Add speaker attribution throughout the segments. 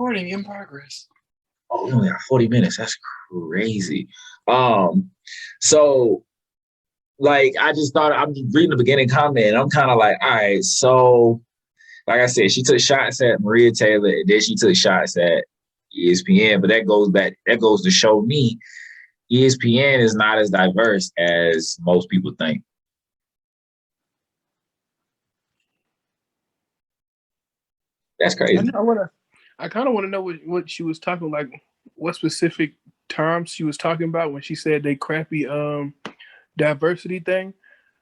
Speaker 1: Recording in progress.
Speaker 2: Oh, we only got 40 minutes. That's crazy. So like I just thought I'm reading the beginning comment and I'm kind of like, all right, so like I said, she took shots at Maria Taylor and then she took shots at ESPN, but that goes to show me ESPN is not as diverse as most people think. That's crazy.
Speaker 3: I kind of want to know what she was talking, like what specific terms she was talking about when she said they crappy diversity thing.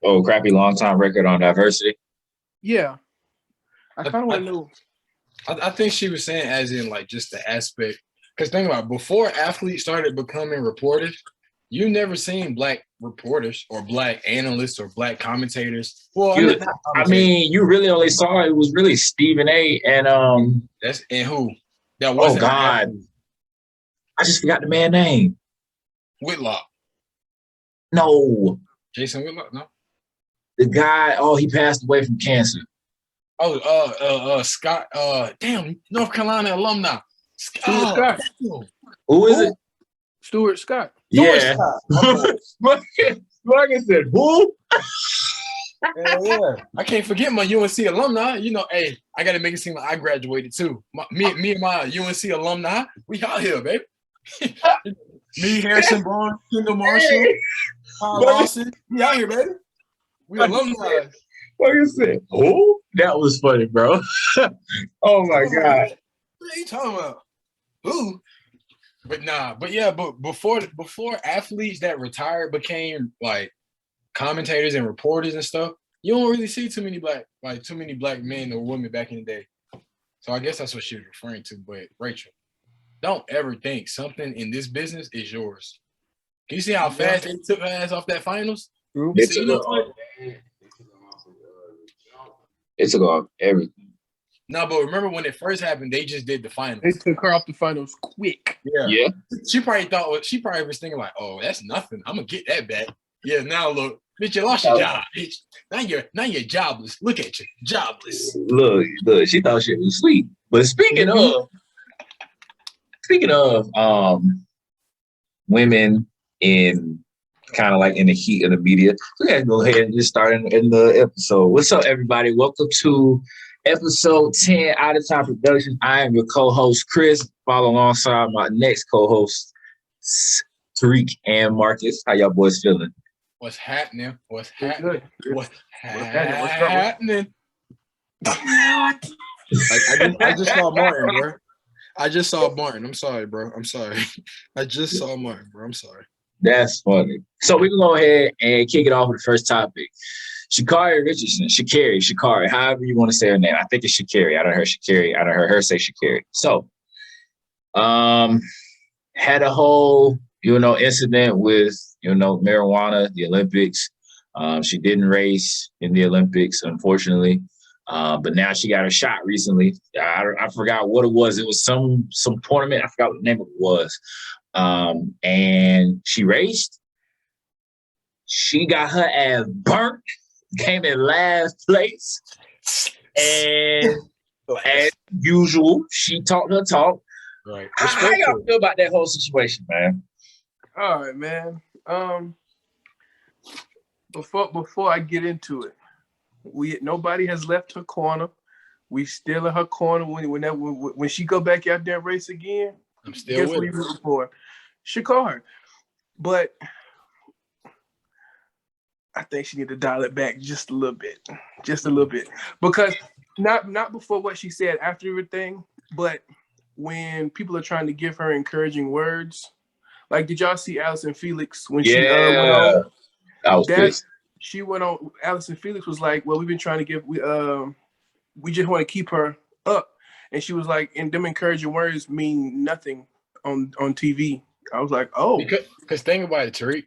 Speaker 2: Oh, crappy long time record on diversity.
Speaker 3: Yeah, I kind of want to know.
Speaker 1: I think she was saying as in like just the aspect. Because think about it, before athletes started becoming reporters, you never seen black reporters or black analysts or black commentators. Well,
Speaker 2: I mean, you really only saw it was really Stephen A. and
Speaker 1: that's and who? That wasn't.
Speaker 2: Oh God, I just forgot the man's name.
Speaker 1: Whitlock.
Speaker 2: No.
Speaker 1: Jason Whitlock. No.
Speaker 2: The guy. Oh, he passed away from cancer.
Speaker 1: Oh, Scott. Damn, North Carolina alumni.
Speaker 3: Stuart Scott.
Speaker 2: Who is it?
Speaker 3: Stuart Scott.
Speaker 2: Yeah. Like I said, who?
Speaker 1: Yeah. I can't forget my UNC alumni. You know, hey, I got to make it seem like I graduated too. Me and my UNC alumni, we out here, baby. Me, Harrison Barnes, Kendall Marshall, Lawson, we out here, baby. We alumni.
Speaker 2: Like I said, who? That was funny, bro. Oh my God.
Speaker 1: What are you talking about? Who? But before athletes that retired became like commentators and reporters and stuff, you don't really see too many black men or women back in the day. So I guess that's what she was referring to. But Rachel, don't ever think something in this business is yours. Can you see how fast they took her ass off that finals?
Speaker 2: It took off everything.
Speaker 1: No, but remember when it first happened, they just did the finals.
Speaker 3: They took her off the finals quick.
Speaker 2: Yeah.
Speaker 1: She probably was thinking like, oh, that's nothing. I'm gonna get that back. Yeah, now look, bitch, you lost your job, bitch. Now you're jobless. Look at you, jobless.
Speaker 2: Look, she thought shit was sweet. But speaking of women in kind of like in the heat of the media, we gotta go ahead and just start in the episode. What's up, everybody? Welcome to episode 10 Out of Time Productions. I am your co-host, Chris. Follow alongside my next co-host, Tariq and Marcus. How y'all boys feeling?
Speaker 1: What's happening?
Speaker 3: What's
Speaker 1: happening? I just saw Martin, bro. I just saw Martin. I'm sorry, bro. I'm sorry. I just saw Martin, bro. I'm sorry.
Speaker 2: That's funny. So we can go ahead and kick it off with the first topic. Sha'Carri Richardson, Sha'Carri, however you want to say her name. I think it's Sha'Carri. I don't heard Sha'Carri. I don't heard her say Sha'Carri. So, had a whole, incident with, marijuana, the Olympics. She didn't race in the Olympics, unfortunately. But now she got a shot recently. I forgot what it was. It was some tournament. I forgot what the name of it was. And she raced. She got her ass burnt. Came in last place. And as usual, she talked her talk.
Speaker 1: Right.
Speaker 2: How y'all feel about that whole situation, man?
Speaker 3: All right, man. Before I get into it, nobody has left her corner. We still in her corner when she go back out there and race again.
Speaker 1: I'm still
Speaker 3: guess what we looking for? Sha'Carri. But I think she need to dial it back just a little bit. Because not before what she said after everything, but when people are trying to give her encouraging words. Like, did y'all see Allison Felix when she went on?
Speaker 2: I was pissed.
Speaker 3: She went on. Allison Felix was like, "Well, we've been trying to we just want to keep her up," and she was like, "And them encouraging words mean nothing on TV." I was like, "Oh,"
Speaker 1: because think about it, Tariq.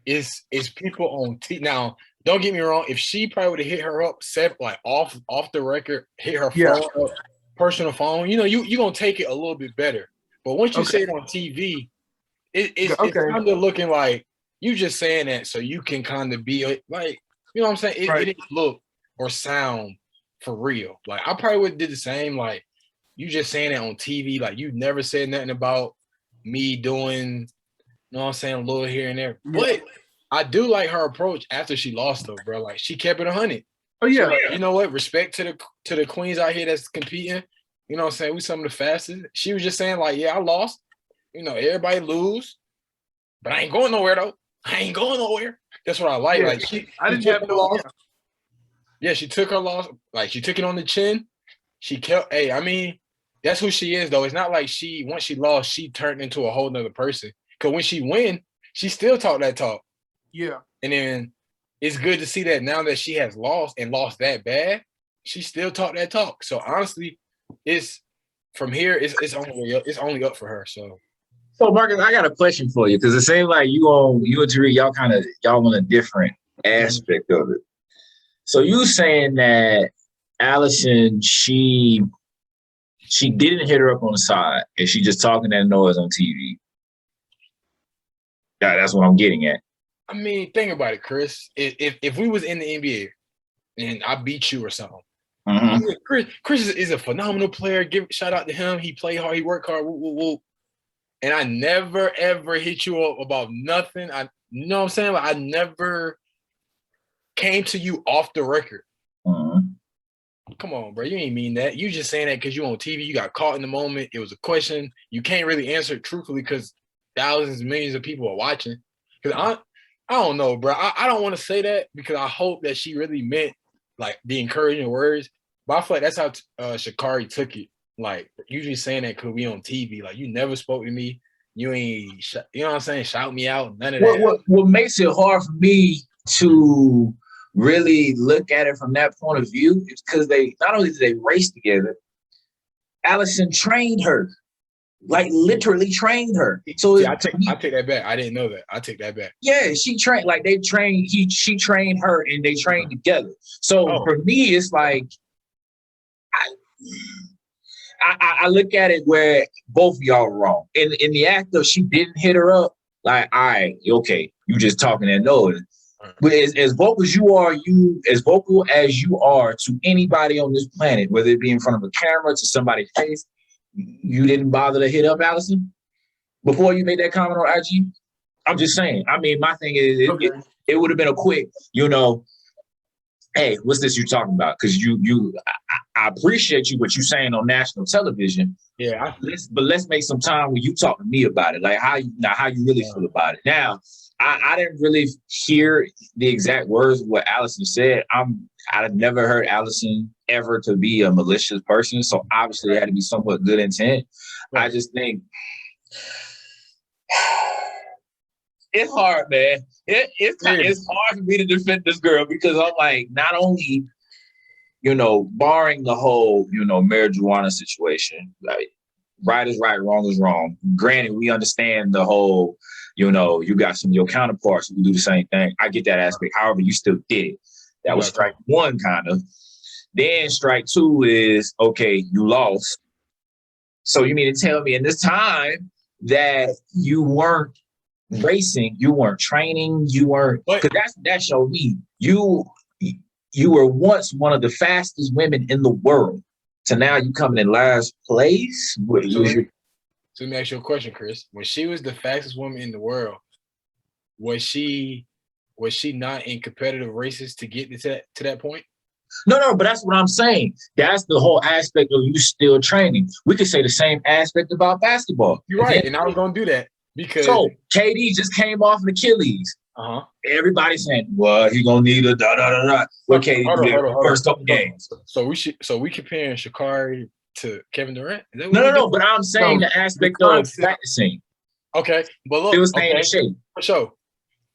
Speaker 1: Is people on TV now? Don't get me wrong. If she probably would have hit her up, like off the record, hit her phone up, personal phone, you gonna take it a little bit better. But once you say it on TV, it's kind of looking like you just saying that so you can kind of be like, you know what I'm saying? It didn't look or sound for real. Like I probably would have did the same. Like you just saying it on TV. Like you never said nothing about me doing, you know what I'm saying, a little here and there.
Speaker 3: Yeah.
Speaker 1: But I do like her approach after she lost though, bro. Like she kept it 100.
Speaker 3: Oh yeah.
Speaker 1: So, you know what? Respect to the queens out here that's competing. You know what I'm saying? We some of the fastest. She was just saying, like, yeah, I lost. You know, everybody lose. But I ain't going nowhere though. I ain't going nowhere. That's what I like.
Speaker 3: Yeah,
Speaker 1: Like
Speaker 3: I didn't
Speaker 1: took
Speaker 3: have
Speaker 1: her
Speaker 3: no.
Speaker 1: loss. Yeah, she took her loss. Like she took it on the chin. She kept. Hey, I mean, that's who she is though. It's not like once she lost, she turned into a whole nother person. Cause when she win, she still talk that talk.
Speaker 3: Yeah.
Speaker 1: And then it's good to see that now that she has lost and lost that bad, she still talk that talk. So honestly, it's from here. It's only up for her.
Speaker 2: So Marcus, I got a question for you because it seems like you and Tariq, y'all on a different aspect of it. So you saying that Allison, she didn't hit her up on the side and she just talking that noise on TV. Yeah, that's what I'm getting at.
Speaker 1: I mean, think about it, Chris. If we was in the NBA and I beat you or something, I mean, Chris is a phenomenal player. Give shout out to him. He played hard. He worked hard. Woo, woo, woo. And I never ever hit you up about nothing. You know what I'm saying? Like I never came to you off the record. Come on, bro. You ain't mean that. You just saying that because you on TV. You got caught in the moment. It was a question. You can't really answer it truthfully because thousands, millions of people are watching. Because I don't know, bro. I don't want to say that because I hope that she really meant like the encouraging words. But I feel like that's how Sha'Carri took it. Like usually saying that because we on TV. Like you never spoke to me. You ain't, you know what I'm saying? Shout me out. None of that.
Speaker 2: What makes it hard for me to really look at it from that point of view is because they not only did they race together, Allison trained her. Like literally trained her. So
Speaker 1: I take that back. I didn't know that. I take that back.
Speaker 2: Yeah, she trained like they trained. She trained her, and they trained together. So for me, it's like I look at it where both of y'all are wrong. In the act of she didn't hit her up. Like, all right, okay, you just talking that noise. But as vocal as you are to anybody on this planet, whether it be in front of a camera to somebody's face. You didn't bother to hit up Allison before you made that comment on IG? I'm just saying. I mean, my thing is, it would have been a quick, hey, what's this you're talking about? Because I appreciate you what you're saying on national television.
Speaker 1: Yeah.
Speaker 2: Let's make some time when you talk to me about it. Like how you really feel about it. Now, I didn't really hear the exact words of what Allison said. I've never heard Allison ever to be a malicious person, so obviously it had to be somewhat good intent. Right. I just think it's hard, man. It's hard for me to defend this girl because I'm like, not only, barring the whole, marijuana situation, like right is right, wrong is wrong. Granted, we understand the whole, you got some of your counterparts who do the same thing. I get that aspect. However, you still did it. That was strike one, kind of. Then strike two is, okay, you lost. So you mean to tell me in this time that you weren't racing, you weren't training, you weren't, because that showed me you were once one of the fastest women in the world. To now you coming in last place.
Speaker 1: So let me ask you a question, Chris. When she was the fastest woman in the world, was she not in competitive races to get to that point?
Speaker 2: No, but that's what I'm saying. That's the whole aspect of you still training. We could say the same aspect about basketball.
Speaker 1: You're right, and I was going to do that because
Speaker 2: KD just came off an Achilles. Everybody's saying, "Well, he's gonna need a da da da da." What KD did first couple games.
Speaker 1: So we comparing Sha'Carri to Kevin Durant?
Speaker 2: No. But I'm saying the aspect of practicing.
Speaker 1: Okay, but look,
Speaker 2: it was staying in shape
Speaker 1: for sure.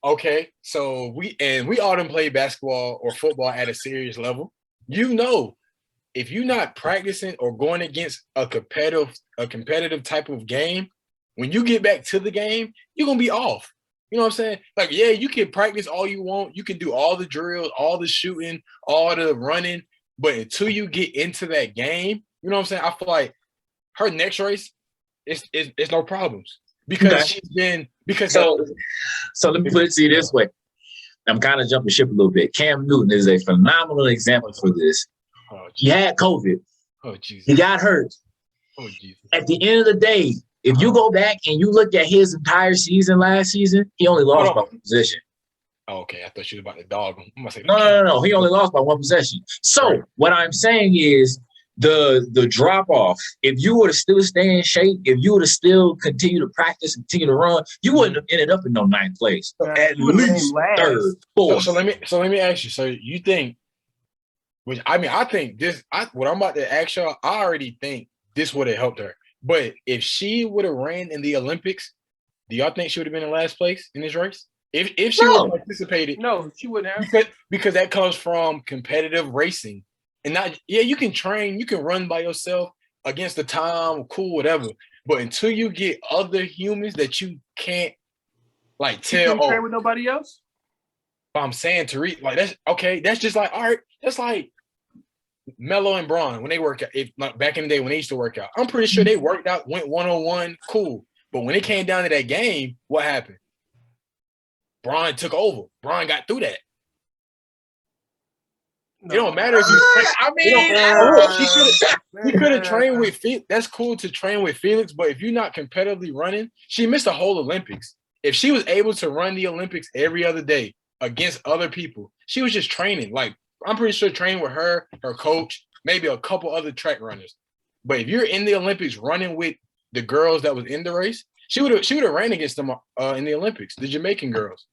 Speaker 1: Okay, so we all done play basketball or football at a serious level. If you're not practicing or going against a competitive type of game, when you get back to the game, you're gonna be off. You know what I'm saying? Like, yeah, you can practice all you want. You can do all the drills, all the shooting, all the running. But until you get into that game, you know what I'm saying? I feel like her next race, it's no problems. Because she's been –
Speaker 2: So let me put it to you this way. I'm kind of jumping ship a little bit. Cam Newton is a phenomenal example for this. He had COVID.
Speaker 1: Oh, Jesus.
Speaker 2: He got hurt.
Speaker 1: Oh Jesus.
Speaker 2: At the end of the day, if you go back and you look at his entire season last season, he only lost by one possession.
Speaker 1: Oh, okay, I thought you was about to dog him. I'm gonna say
Speaker 2: No. He only lost by one possession. So
Speaker 1: right.
Speaker 2: what I'm saying is the drop off. If you were to still stay in shape, if you were to still continue to practice, continue to run, you wouldn't have ended up in no ninth place. At least third, fourth.
Speaker 1: So let me ask you. So you think, which I mean, I think this. What I'm about to ask y'all, I already think this would have helped her. But if she would have ran in the Olympics, do y'all think she would have been in last place in this race? If she would have participated,
Speaker 3: no, she wouldn't have.
Speaker 1: Because that comes from competitive racing, and not you can train, you can run by yourself against the time, cool, whatever. But until you get other humans that you can't like tell,
Speaker 3: you can't train with nobody else.
Speaker 1: I'm saying Tariq, like that's okay. That's just like all right. That's like Melo and Braun when they work out. If like back in the day when they used to work out, I'm pretty sure they worked out, went 1-on-1, cool. But when it came down to that game, what happened? Braun took over. Braun got through that. No. It don't matter if you.
Speaker 2: I mean,
Speaker 1: he could have trained with Felix. That's cool to train with Felix, but if you're not competitively running, she missed the whole Olympics. If she was able to run the Olympics every other day against other people, she was just training. Like I'm pretty sure training with her coach, maybe a couple other track runners. But if you're in the Olympics running with the girls that was in the race, she would have ran against them in the Olympics, the Jamaican girls.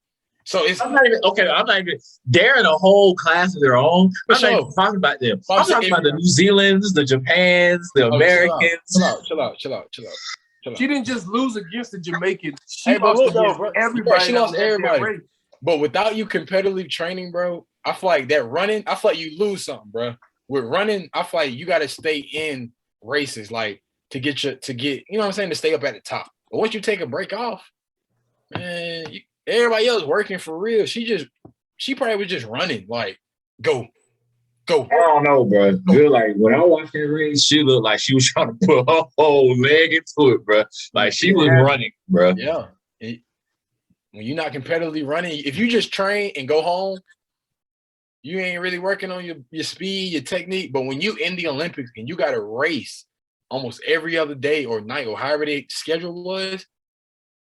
Speaker 1: So it's
Speaker 2: I'm not even. They're in a whole class of their own. I'm not even talking about them. I'm talking about the New Zealands, the Japans, the Americans.
Speaker 1: Chill out.
Speaker 3: She didn't just lose against the Jamaicans. She
Speaker 1: lost
Speaker 3: against everybody.
Speaker 1: She lost everybody. But without you competitively training, bro, I feel like that running, I feel like you lose something, bro. With running, I feel like you got to stay in races, like to get, you know what I'm saying, to stay up at the top. But once you take a break off, man, everybody else working for real. She probably was just running, like, go.
Speaker 2: I don't know, bro. Feel like when I watched that race, she looked like she was trying to put her whole leg into it, bro. Like she was running, bro.
Speaker 1: Yeah. When you're not competitively running, if you just train and go home, you ain't really working on your speed, your technique. But when you in the Olympics and you got to race almost every other day or night or however the schedule was,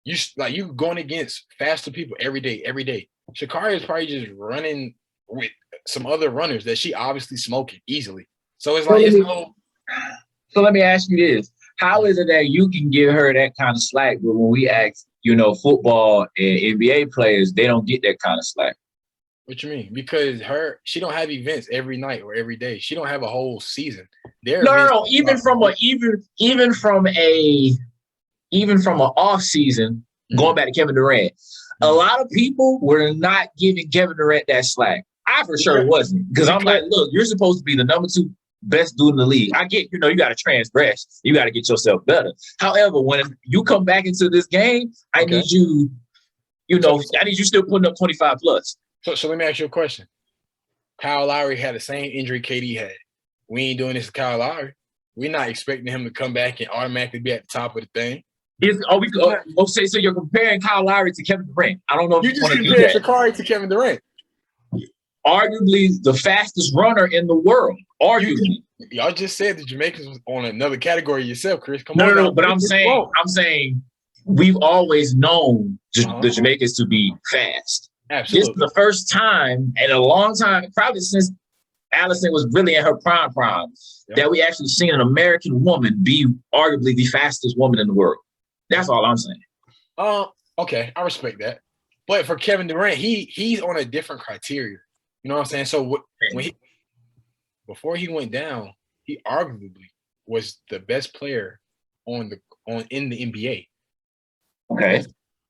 Speaker 1: you going against faster people every day. Sha'Carri is probably just running with some other runners that she obviously smoking easily. So it's like
Speaker 2: So let me ask you this: how is it that you can give her that kind of slack, but when we ask, football and NBA players, they don't get that kind of slack?
Speaker 1: What you mean? Because she don't have events every night or every day. She don't have a whole season.
Speaker 2: No. Even from an off season, going back to Kevin Durant, a lot of people were not giving Kevin Durant that slack. I for sure wasn't, because I'm like, look, you're supposed to be the number 2 best dude in the league. I get, you got to transgress. You got to get yourself better. However, when you come back into this game, I need you, I need you still putting up 25 plus.
Speaker 1: So let me ask you a question. Kyle Lowry had the same injury KD had. We ain't doing this to Kyle Lowry. We're not expecting him to come back and automatically be at the top of the thing.
Speaker 2: So you're comparing Kyle Lowry to Kevin Durant. I don't know if
Speaker 1: you just compared Sha'Carri to Kevin Durant.
Speaker 2: Arguably the fastest runner in the world. Arguably.
Speaker 1: Y'all just said the Jamaicans was on another category yourself, Chris. Come
Speaker 2: on.
Speaker 1: No,
Speaker 2: but I'm saying we've always known the Jamaicans to be fast.
Speaker 1: Absolutely.
Speaker 2: This is the first time in a long time, probably since Allison was really in her prime, that we actually seen an American woman be arguably the fastest woman in the world. That's all I'm saying.
Speaker 1: Okay, I respect that. But for Kevin Durant, he's on a different criteria. You know what I'm saying? So before he went down, he arguably was the best player in the NBA.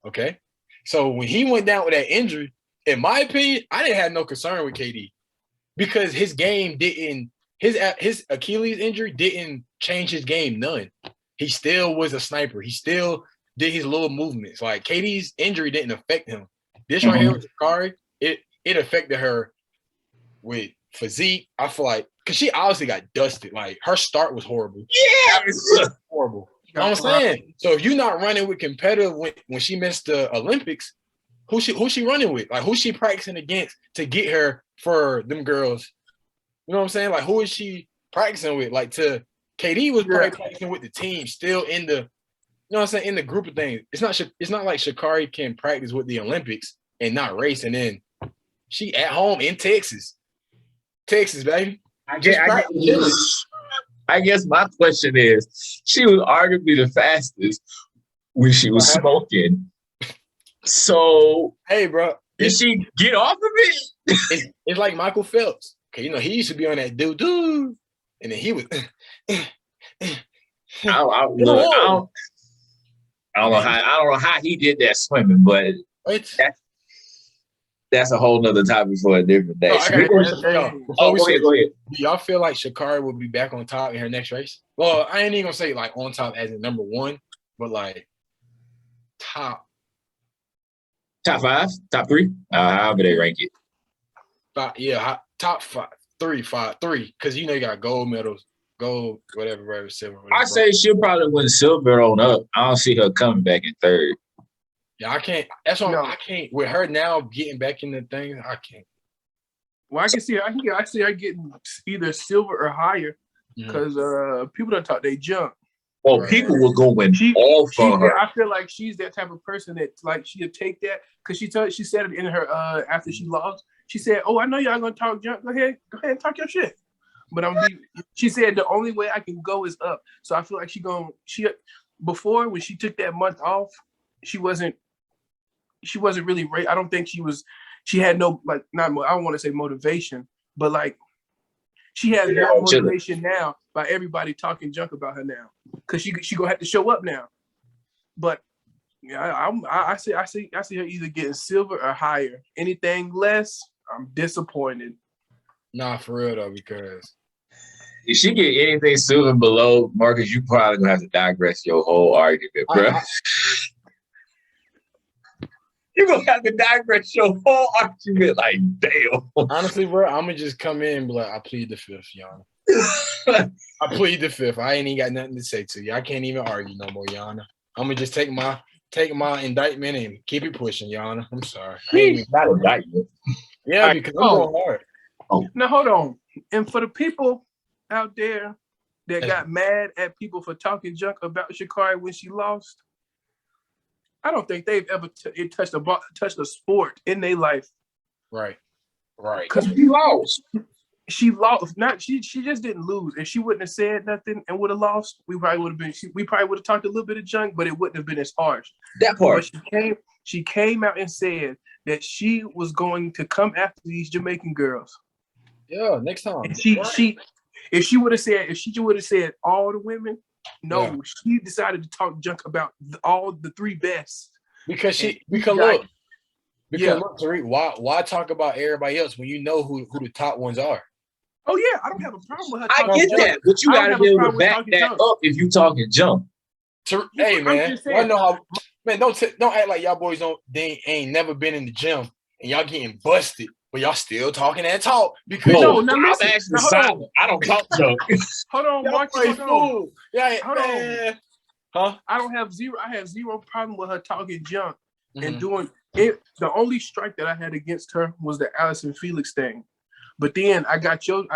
Speaker 1: Okay. So when he went down with that injury, in my opinion, I didn't have no concern with KD because his game his Achilles injury didn't change his game none. He still was a sniper. He still did his little movements. Like KD's injury didn't affect him. This right here with Sha'Carri, it affected her with physique. I feel like because she obviously got dusted. Like her start was horrible.
Speaker 2: Yeah,
Speaker 1: horrible. You know what I'm saying? So if you're not running with competitive when she missed the Olympics, who's she running with? Like who's she practicing against to get her for them girls? You know what I'm saying? Like who is she practicing with? Like to KD was probably practicing with the team, still in the, you know what I'm saying, in the group of things. It's not like Sha'Carri can practice with the Olympics and not race, and then she at home in Texas, baby.
Speaker 2: I guess my question is, she was arguably the fastest when she was smoking. So,
Speaker 1: hey, bro,
Speaker 2: did she get off of it?
Speaker 1: It's like Michael Phelps. Okay, you know, he used to be on that dude, and then he was.
Speaker 2: I don't know how he did that swimming, but that's a whole nother topic for a different day. Go ahead.
Speaker 1: Do y'all feel like Sha'Carri will be back on top in her next race? Well, I ain't even gonna say like on top as in number one, but like top
Speaker 2: 5, top 3, however they rank it.
Speaker 1: Top 5, 3, because you know you got gold medals, gold, whatever, silver. Whatever.
Speaker 2: I say she'll probably win silver on up. I don't see her coming back in 3rd.
Speaker 1: Yeah, I can't. That's why I can't. With her now getting back in the things, I can't.
Speaker 3: Well, I can see her getting either silver or higher because people don't talk they jump.
Speaker 2: Well, people will go off on her.
Speaker 3: I feel like she's that type of person that like she'll take that because she said it in her after she lost. She said, "Oh, I know y'all gonna talk junk. Go ahead and talk your shit." But she said the only way I can go is up. So I feel like before when she took that month off, she wasn't really I don't think she had no I don't want to say motivation, but like she has more motivation now by everybody talking junk about her now because she gonna have to show up now. But yeah, I see her either getting silver or higher. Anything less, I'm disappointed.
Speaker 1: Nah, for real though, because
Speaker 2: if she get anything silver below, Marcus, you probably gonna have to digress your whole argument, bro. You're going to have to digress your whole argument. Like, damn.
Speaker 1: Honestly, bro, I'm going to just come in and be like, I plead the 5th, Yana. I plead the 5th. I ain't even got nothing to say to you. I can't even argue no more, Yana. I'm going to just take my indictment and keep it pushing, Yana. I'm sorry.
Speaker 2: Not indictment.
Speaker 1: Yeah, because I'm going hard.
Speaker 3: Now, hold on. And for the people out there that got mad at people for talking junk about Sha'Carri when she lost, I don't think they've ever touched a sport in their life.
Speaker 1: Right.
Speaker 3: Because she lost. She lost. She just didn't lose. If she wouldn't have said nothing and would have lost, we probably would have talked a little bit of junk, but it wouldn't have been as harsh.
Speaker 2: That part.
Speaker 3: But she came out and said that she was going to come after these Jamaican girls.
Speaker 1: Yeah, next time.
Speaker 3: And if she would have said all the women. No, she decided to talk junk about all the 3 best.
Speaker 1: Because look, Tariq, why talk about everybody else when you know who the top ones are?
Speaker 3: Oh yeah, I don't have a problem with her.
Speaker 2: I get that, but you gotta be able to back that up if you talking junk.
Speaker 1: Hey man, I know how. Man, don't act like y'all boys ain't never been in the gym and y'all getting busted. But y'all still talking that talk because
Speaker 2: I'm actually silent. I don't talk junk.
Speaker 3: Hold on, Marcus. Hold
Speaker 1: on. Huh?
Speaker 3: I have zero problem with her talking junk and doing it. The only strike that I had against her was the Allison Felix thing. But then I got your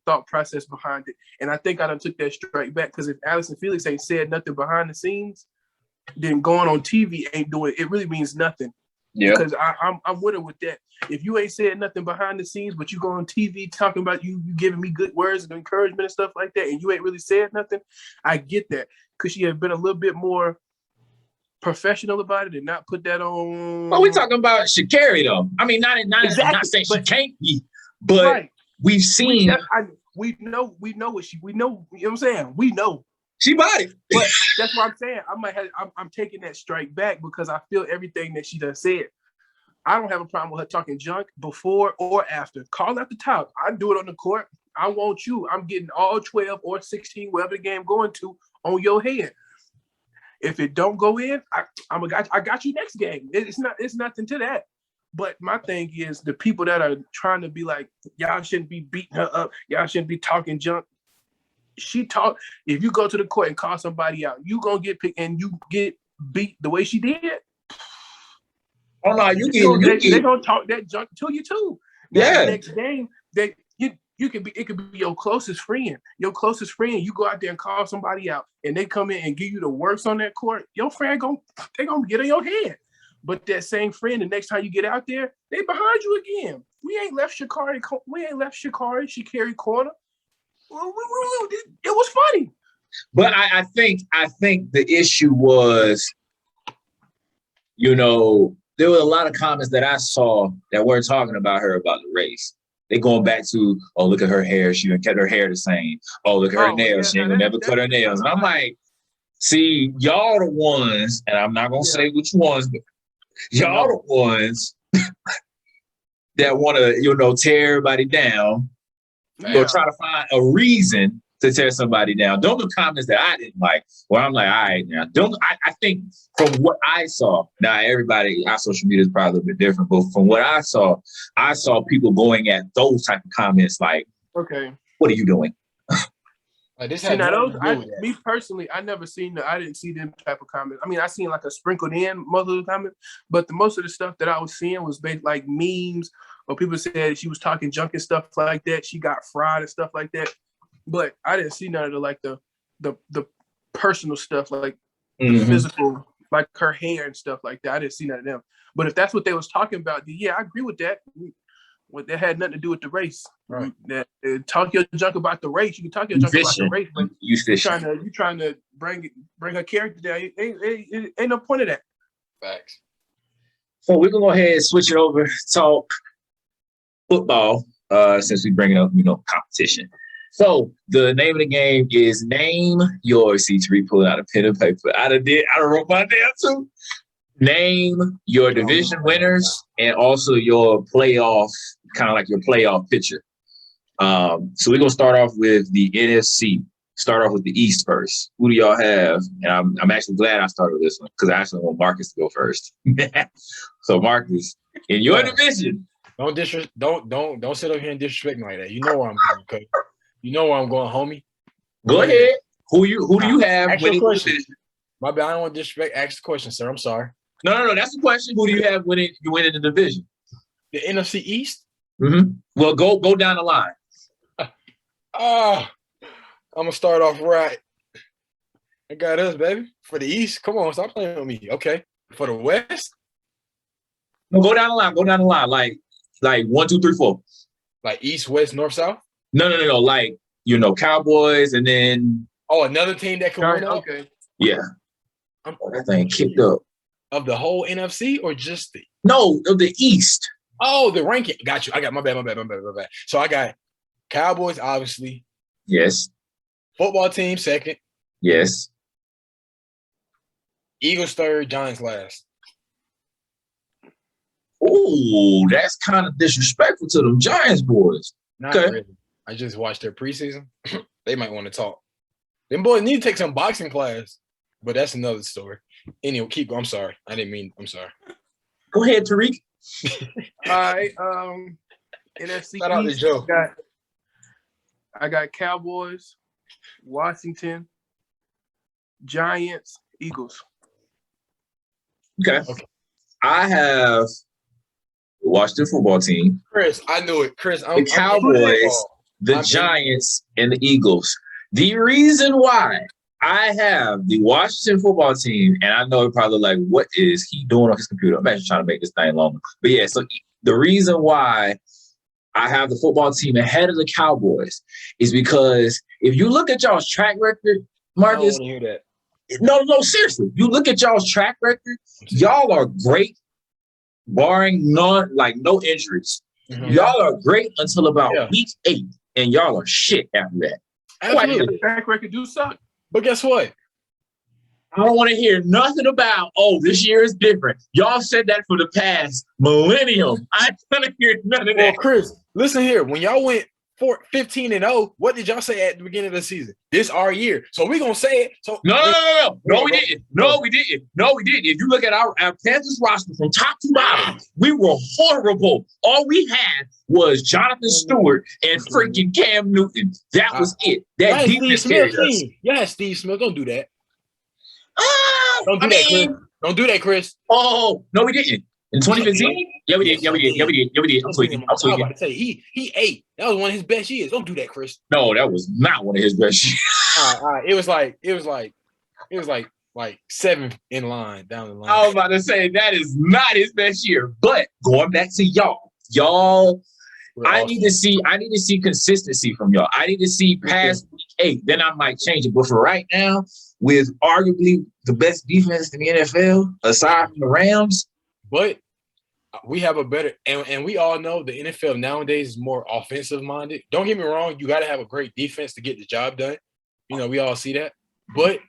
Speaker 3: thought process behind it, and I think I done took that strike back because if Allison Felix ain't said nothing behind the scenes, then going on TV ain't doing it. It really means nothing. Yeah, because I'm with her with that. If you ain't said nothing behind the scenes, but you go on TV talking about you giving me good words and encouragement and stuff like that, and you ain't really said nothing, I get that. Because she had been a little bit more professional about it and not put that on.
Speaker 2: Well, we talking about Sha'Carri though. I mean, not saying she can't be, but we've seen.
Speaker 3: We know what you know what I'm saying? We know.
Speaker 2: She body.
Speaker 3: But that's what I'm saying. I'm taking that strike back because I feel everything that she done said. I don't have a problem with her talking junk before or after. Call at the top. I do it on the court. I want you. I'm getting all 12 or 16, whatever the game going to, on your head. If it don't go in, I got you next game. It's nothing to that. But my thing is the people that are trying to be like, y'all shouldn't be beating her up. Y'all shouldn't be talking junk. If you go to the court and call somebody out, you gonna get picked and you get beat the way she did.
Speaker 2: Oh no, they're
Speaker 3: gonna talk that junk to you too. Now, the next game, it could be your closest friend. Your closest friend, you go out there and call somebody out, and they come in and give you the works on that court. Your friend they gonna get in your head. But that same friend, the next time you get out there, they behind you again. We ain't left Sha'Carri. Sha'Carri corner. Well, it was funny.
Speaker 2: But I think the issue was, there were a lot of comments that I saw that weren't talking about her about the race. They going back to, oh, look at her hair. She done kept her hair the same. Oh, look at her nails. She ain't gonna never cut her nails. And I'm like, see, y'all the ones, and I'm not gonna say which ones, but y'all the ones that want to, tear everybody down. Or try to find a reason to tear somebody down. Those are comments that I didn't like. Well, I'm like, all right, now. I think from what I saw, now everybody, our social media is probably a little bit different, but from what I saw people going at those type of comments like,
Speaker 3: okay,
Speaker 2: what are you doing?
Speaker 3: Me personally, I didn't see them type of comments. I mean, I seen like a sprinkled in most of the comments, but most of the stuff that I was seeing was based like memes, or people said she was talking junk and stuff like that. She got fried and stuff like that. But I didn't see none of the personal stuff, like the physical, like her hair and stuff like that. I didn't see none of them. But if that's what they was talking about, yeah, I agree with that. Well, that had nothing to do with the race.
Speaker 1: Right.
Speaker 3: Talk your junk about the race. You can talk your junk about the race, but
Speaker 2: you
Speaker 3: trying to bring her character down. Ain't no point of that.
Speaker 1: Facts.
Speaker 2: So we're gonna go ahead and switch it over, talk football, since we bring up, competition. So the name of the game is Name Your C3, pulling out a pen and paper. I wrote my damn too. Name your division winners and also your playoff, kind of like your playoff picture. So we're gonna start off with the NFC. Start off with the East first. Who do y'all have? And I'm actually glad I started with this one because I actually want Marcus to go first. So Marcus, in your division.
Speaker 1: Don't sit up here and disrespect me like that. You know where I'm going, okay? You know where I'm going, homie.
Speaker 2: Go ahead. Who do you have?
Speaker 1: Ask your question. My bad. I don't want to disrespect. Ask the question, sir. I'm sorry.
Speaker 2: No. That's the question. Who do you have winning the division?
Speaker 1: The NFC East?
Speaker 2: Mm-hmm. Well, go down the line.
Speaker 1: I'm gonna start off right. I got us, baby. For the East, come on, stop playing with me. Okay. For the West?
Speaker 2: No, go down the line. Go down the line. Like 1, 2, 3, 4.
Speaker 1: Like East, West, North, South?
Speaker 2: No. Like, Cowboys and then.
Speaker 1: Oh, another team that can win.
Speaker 3: Okay.
Speaker 2: Yeah. That thing kicked up.
Speaker 1: Of the whole NFC or just the?
Speaker 2: No, of the East.
Speaker 1: Oh, the ranking. Got you. I got my bad. So I got Cowboys, obviously.
Speaker 2: Yes.
Speaker 1: Football team second.
Speaker 2: Yes.
Speaker 1: Eagles third, Giants last.
Speaker 2: Ooh, that's kind of disrespectful to them Giants boys.
Speaker 1: Not really. I just watched their preseason. They might want to talk. Them boys need to take some boxing class, but that's another story. Anyway, keep going. I'm sorry. I'm sorry.
Speaker 2: Go ahead, Tariq.
Speaker 3: All right. NFC
Speaker 1: Shout out to
Speaker 3: East,
Speaker 1: Joe.
Speaker 3: I got Cowboys, Washington, Giants, Eagles.
Speaker 2: Okay. I have the Washington football team.
Speaker 1: Chris, I knew it. Chris,
Speaker 2: the Cowboys, the Giants, and the Eagles. The reason why I have the Washington football team, and I know you're probably like, what is he doing on his computer? I'm actually trying to make this thing longer. But yeah, so the reason why I have the football team ahead of the Cowboys is because if you look at y'all's track record, Marcus.
Speaker 1: I don't want to hear that.
Speaker 2: No, seriously. You look at y'all's track record, y'all are great, barring no injuries. Mm-hmm. Y'all are great until about week 8, and y'all are shit after that.
Speaker 3: Absolutely. The track record do suck.
Speaker 1: But guess what?
Speaker 2: I don't want to hear nothing about, this year is different. Y'all said that for the past millennium. I don't want to hear none of that.
Speaker 1: Well, Chris, listen here. When y'all went 15-0, what did y'all say at the beginning of the season? This our year. So we're going to say it. So
Speaker 2: No, we didn't. No, we didn't. If you look at our Panthers roster from top to bottom, we were horrible. All we had was Jonathan Stewart and freaking Cam Newton. That was it. That defense carried us.
Speaker 1: Yes, Steve Smith. Don't do that. Don't do that, Chris. Oh, no, we didn't.
Speaker 2: In 2015? Yeah, we did. Yeah, we did. Yeah, we did. Yeah, we did. I'm tweaking.
Speaker 1: I was about to say he ate. That was one of his best years. Don't do that, Chris.
Speaker 2: No, that was not one of his best years.
Speaker 1: All right. It was like seventh in line down the line.
Speaker 2: I was about to say that is not his best year. But going back to y'all, I need to see consistency from y'all. I need to see past week 8. Then I might change it. But for right now, with arguably the best defense in the NFL, aside from the Rams.
Speaker 1: But we have a better, and we all know the NFL nowadays is more offensive minded. Don't get me wrong, you got to have a great defense to get the job done. We all see that. But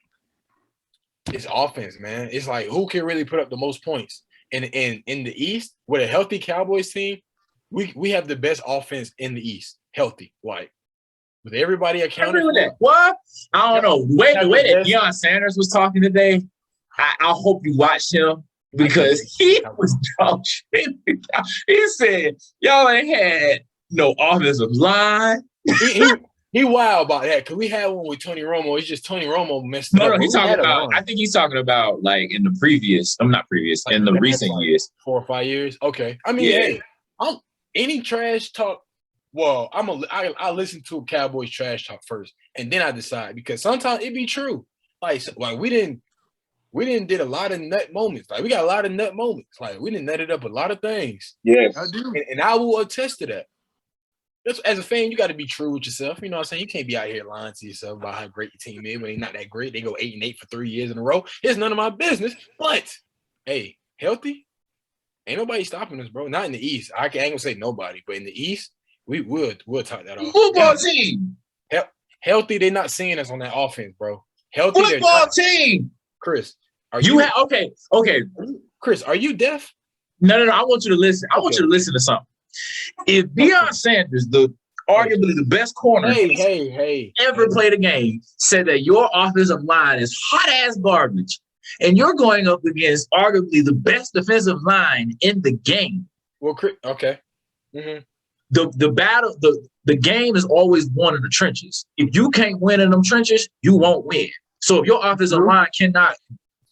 Speaker 1: it's offense, man. It's like who can really put up the most points? And in the East, with a healthy Cowboys team, we have the best offense in the East. Healthy, like with everybody accounted for.
Speaker 2: That. What? I don't know. The way that Deion Sanders was talking today, I hope you watched him because he was dog shit. He said, y'all ain't had no offensive line.
Speaker 1: He wild about that because we had one with Tony Romo. It's just Tony Romo messed up.
Speaker 2: No, he's talking about. I think he's talking about like in the previous. I'm not previous like in the recent years,
Speaker 1: 4 or 5 years. Okay, I mean, hey, any trash talk. Well, I listen to Cowboys trash talk first, and then I decide because sometimes it be true. Like we didn't did a lot of nut moments. Like we got a lot of nut moments. Like we didn't nutted up a lot of things.
Speaker 2: Yes,
Speaker 1: I do, and I will attest to that. As a fan, you got to be true with yourself. You know what I'm saying? You can't be out here lying to yourself about how great your team is when they're not that great. They go 8-8 for 3 years in a row. It's none of my business. But, hey, healthy? Ain't nobody stopping us, bro. Not in the East. I ain't going to say nobody. But in the East, we'll talk that off.
Speaker 2: Football team.
Speaker 1: Healthy, they're not seeing us on that offense, bro. Healthy,
Speaker 2: football team.
Speaker 1: Chris,
Speaker 2: okay.
Speaker 1: Chris, are you deaf?
Speaker 2: No. I want you to listen. I want you to listen to something. If Deion Sanders, arguably the best corner ever played a game, said that your offensive line is hot ass garbage, and you're going up against arguably the best defensive line in the game.
Speaker 1: Well, okay. Mm-hmm.
Speaker 2: The battle, the game is always won in the trenches. If you can't win in them trenches, you won't win. So if your offensive line cannot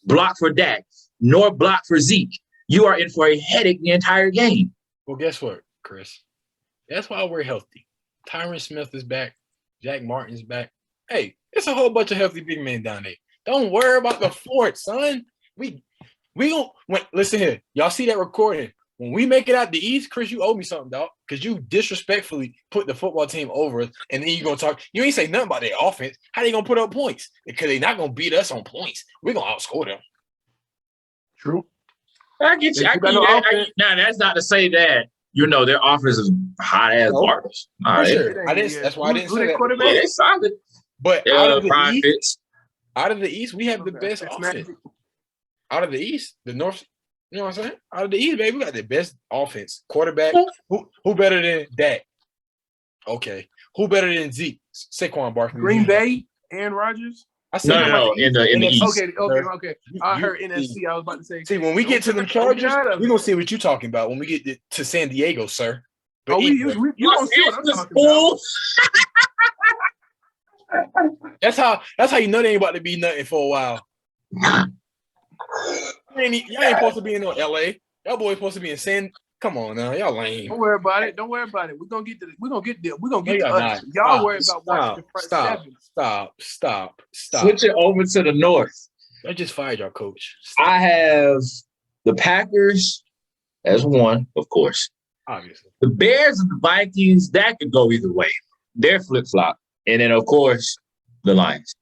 Speaker 2: block for Dak nor block for Zeke, you are in for a headache the entire game.
Speaker 1: Well, guess what, Chris? That's why we're healthy. Tyron Smith is back. Jack Martin's back. Hey, it's a whole bunch of healthy big men down there. Don't worry about the fort, son. We don't listen here. Y'all see that recording? When we make it out the East, Chris, you owe me something, dog. Because you disrespectfully put the football team over us, and then you're gonna talk. You ain't say nothing about their offense. How they gonna put up points? Because they're not gonna beat us on points. We're gonna outscore them.
Speaker 3: True.
Speaker 2: I get you. Now that's not to say that their offense is hot ass garbage. All right.
Speaker 1: Sure. That's why I didn't say that.
Speaker 2: Yeah, it's solid.
Speaker 1: But out of the East, we have the best offense. Out of the East, the North, you know what I'm saying? Out of the East, baby, we got the best offense. Quarterback, who better than Dak? Okay. Who better than Zeke? Saquon Barkley.
Speaker 3: Green Bay, Aaron Rodgers.
Speaker 2: I said no, in the East.
Speaker 3: Okay. I heard NFC. I was about to say.
Speaker 1: See, when we get to the Chargers, we're gonna see what you're talking about when we get to San Diego, sir. But
Speaker 3: you don't see what I'm talking about.
Speaker 1: That's how you know they ain't about to be nothing for a while. Y'all ain't supposed to be in LA. Y'all boys supposed to be in San. Come on now, y'all lame.
Speaker 3: Don't worry about it. We're gonna get there. Y'all worry about watching the front seven.
Speaker 1: Stop.
Speaker 2: Switch it over to the North.
Speaker 1: I just fired y'all coach.
Speaker 2: I have the Packers as one, of course.
Speaker 1: Obviously.
Speaker 2: The Bears and the Vikings, that could go either way. They're flip-flop. And then, of course, the Lions.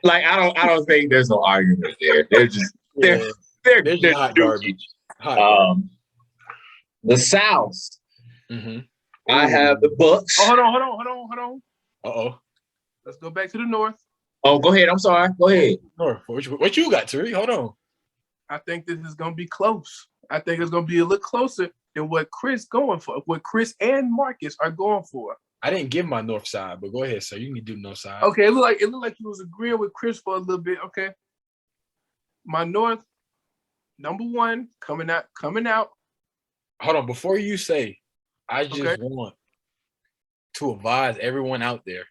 Speaker 2: Like, I don't think there's no argument there. They're just they're
Speaker 1: hot garbage.
Speaker 2: The South.
Speaker 1: Mm-hmm.
Speaker 2: I have the Bucks.
Speaker 3: Oh, hold on.
Speaker 1: Uh-oh.
Speaker 3: Let's go back to the North.
Speaker 2: Oh, go ahead. I'm sorry. Go ahead.
Speaker 1: North. What you got, Tariq? Hold on.
Speaker 3: I think this is going to be close. I think it's going to be a little closer than what Chris going for, what Chris and Marcus are going for.
Speaker 1: I didn't give my North side, but go ahead, sir. You can do North side.
Speaker 3: Okay, it looked like you was agreeing with Chris for a little bit. Okay. My North, number one, coming out.
Speaker 1: Hold on. Before you say, I just want to advise everyone out there.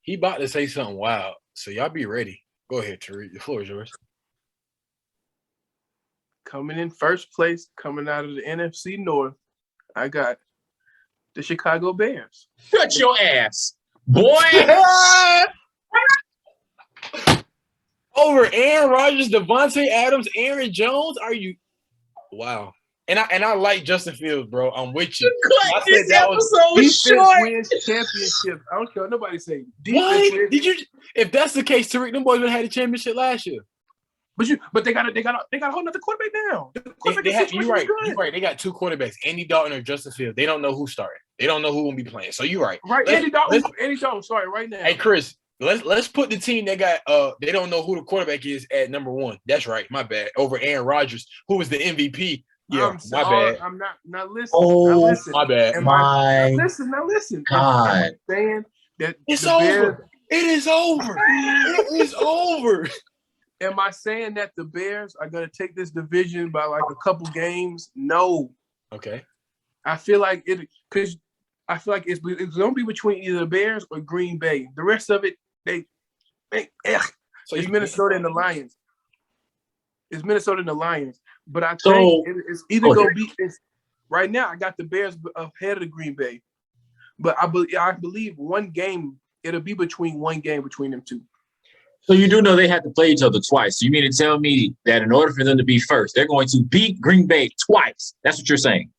Speaker 1: He about to say something wild, so y'all be ready. Go ahead, Tariq. The floor is yours.
Speaker 3: coming in first place, coming out of the NFC North, I got the Chicago Bears.
Speaker 2: Shut your ass, boy.
Speaker 1: Over Aaron Rodgers, Devontae Adams, Aaron Jones. Are you? Wow. And I like Justin Fields, bro. I'm with you.
Speaker 2: Cut this episode
Speaker 3: Defense
Speaker 2: short.
Speaker 3: wins championships. I don't care what nobody say.
Speaker 1: What? Did you? If that's the case, Tariq, them boys would have had a championship last year.
Speaker 3: But they got a whole nother quarterback now.
Speaker 1: You're right. They got two quarterbacks, Andy Dalton or Justin Fields. They don't know who's starting. They don't know who will be playing. So you're right.
Speaker 3: Right, Andy Dalton. Sorry, right now.
Speaker 1: Hey, Chris, let's put the team that got they don't know who the quarterback is at number one. That's right. My bad. Over Aaron Rodgers, who was the MVP. Yeah, my bad.
Speaker 3: I'm not listening.
Speaker 2: Oh,
Speaker 1: my bad.
Speaker 3: Now listen.
Speaker 2: God.
Speaker 3: I'm saying that
Speaker 1: it's over. It is over. It is over.
Speaker 3: Am I saying that the Bears are going to take this division by like a couple games? No.
Speaker 1: Okay.
Speaker 3: I feel like it's going to be between either the Bears or Green Bay. The rest of it, so it's Minnesota and the Lions. It's Minnesota and the Lions. But I think it's either going to be right now. I got the Bears ahead of the Green Bay, but I believe it'll be between one game between them two.
Speaker 2: So you do know they have to play each other twice. So you mean to tell me that in order for them to be first, they're going to beat Green Bay twice? That's what you're saying.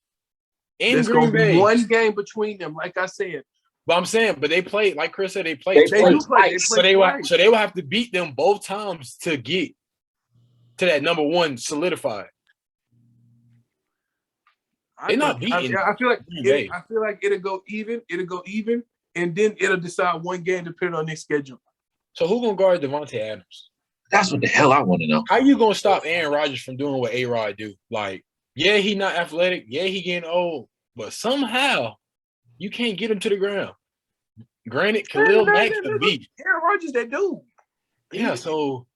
Speaker 3: There's going to be one game between them, like I said.
Speaker 1: But I'm saying, but they play, like Chris said, they play twice. So they will have to beat them both times to get to that number one solidified. They're not beating.
Speaker 3: I feel like it'll go even. It'll go even, and then it'll decide one game depending on their schedule.
Speaker 1: So who gonna guard Devontae Adams?
Speaker 2: That's what the hell I want to know.
Speaker 1: How you gonna stop Aaron Rodgers from doing what A-Rod do? Like, yeah, he not athletic. Yeah, he getting old. But somehow you can't get him to the ground. Granted, Khalil Mack's the beat.
Speaker 3: Aaron Rodgers, that dude.
Speaker 1: Yeah, so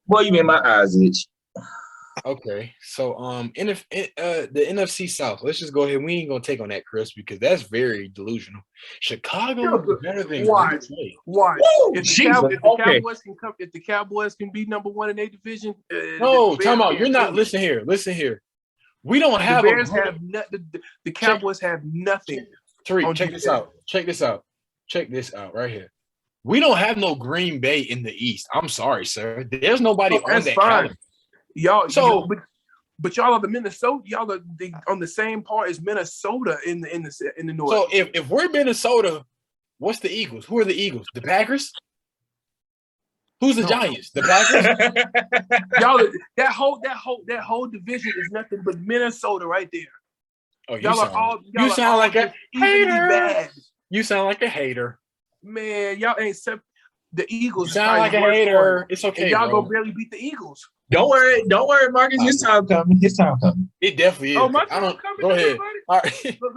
Speaker 2: Well, you made my eyes itch.
Speaker 1: okay. So the NFC South. Let's just go ahead. We ain't gonna take on that, Chris, because that's very delusional. Chicago is better than
Speaker 3: why?
Speaker 1: Why?
Speaker 3: If the Cowboys can be number one in their division,
Speaker 1: no, time out. You're not. Listen here. We don't have.
Speaker 3: The Bears have nothing. The Cowboys have nothing.
Speaker 1: Tariq, check this out right here. We don't have no Green Bay in the East. I'm sorry, sir. There's nobody on that calendar. But y'all are the Minnesota. Y'all are on the same part as Minnesota in the North. So if we're Minnesota, what's the Eagles? Who are the Eagles? The Packers? Who's the Giants? The Packers?
Speaker 3: Y'all, that whole division is nothing but Minnesota right there.
Speaker 1: Oh, you sound like a hater. Bad. You sound like a hater.
Speaker 3: Man, y'all ain't the Eagles.
Speaker 1: You sound like a hater. It's okay.
Speaker 3: And y'all gonna barely beat the Eagles.
Speaker 2: Don't worry, Marcus. His time coming.
Speaker 1: It definitely is.
Speaker 3: Oh, my time coming.
Speaker 1: Go ahead. All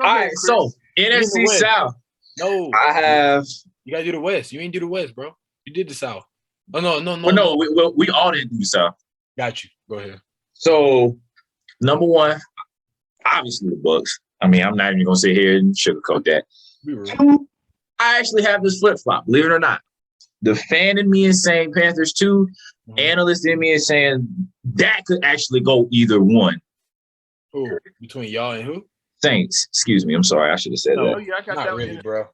Speaker 2: right. So NFC South.
Speaker 1: No,
Speaker 2: I have.
Speaker 1: You gotta do the West. You ain't do the West, bro. You did the South. Oh no.
Speaker 2: Well, no, we all didn't do the South.
Speaker 1: Got you. Go ahead.
Speaker 2: So number one, obviously the Bucks. I mean, I'm not even gonna sit here and sugarcoat that. Two, I actually have this flip flop. Believe it or not. The fan in me is saying Panthers 2. Mm-hmm. Analyst in me is saying that could actually go either one.
Speaker 1: Who? Between y'all and who?
Speaker 2: Saints. Excuse me. I'm sorry. I should have said that.
Speaker 3: Yeah, I got
Speaker 1: not
Speaker 3: that
Speaker 1: really, bro.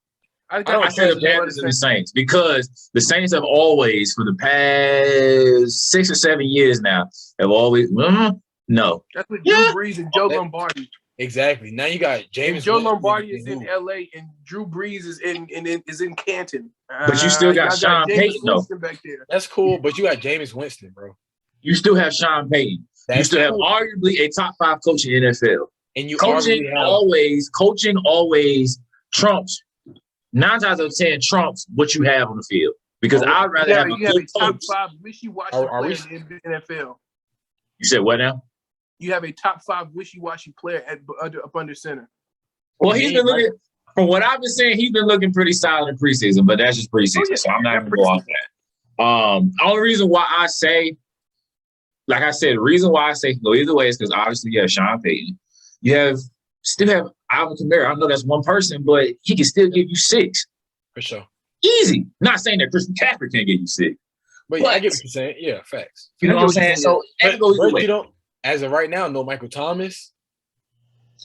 Speaker 2: I said the Panthers and the Saints because the Saints have always, for the past 6 or 7 years now, have always no.
Speaker 3: That's with Drew Brees and Joe Lombardi.
Speaker 1: Exactly. Now you got James.
Speaker 3: Joe Lombardi is in LA and Drew Brees is in Canton.
Speaker 2: But you still got Sean Payton though.
Speaker 3: Back there.
Speaker 1: That's cool, but you got Jameis Winston, bro.
Speaker 2: You still have Sean Payton. You still have arguably a top 5 coach in the NFL.
Speaker 1: And you
Speaker 2: coaching always trumps 9 times out of 10 trumps what you have on the field. Because I'd rather have a good
Speaker 3: top 5 wishy-washy player in the NFL.
Speaker 2: You said what now?
Speaker 3: You have a top 5 wishy-washy player up under center.
Speaker 2: Well, he's been looking, from what I've been saying, he's been looking pretty solid in preseason, but that's just preseason, so I'm not going to go off that. Only reason why I say, like I said, the reason why I say go either way is because obviously you have Sean Payton. You still have Alvin Kamara. I know that's one person, but he can still give you 6.
Speaker 1: For sure.
Speaker 2: Easy. Not saying that Christian McCaffrey can't give you 6.
Speaker 1: But I get what you're saying. Yeah, facts.
Speaker 2: You know what I'm saying? So that goes either way.
Speaker 1: You don't, as of right now, no Michael Thomas.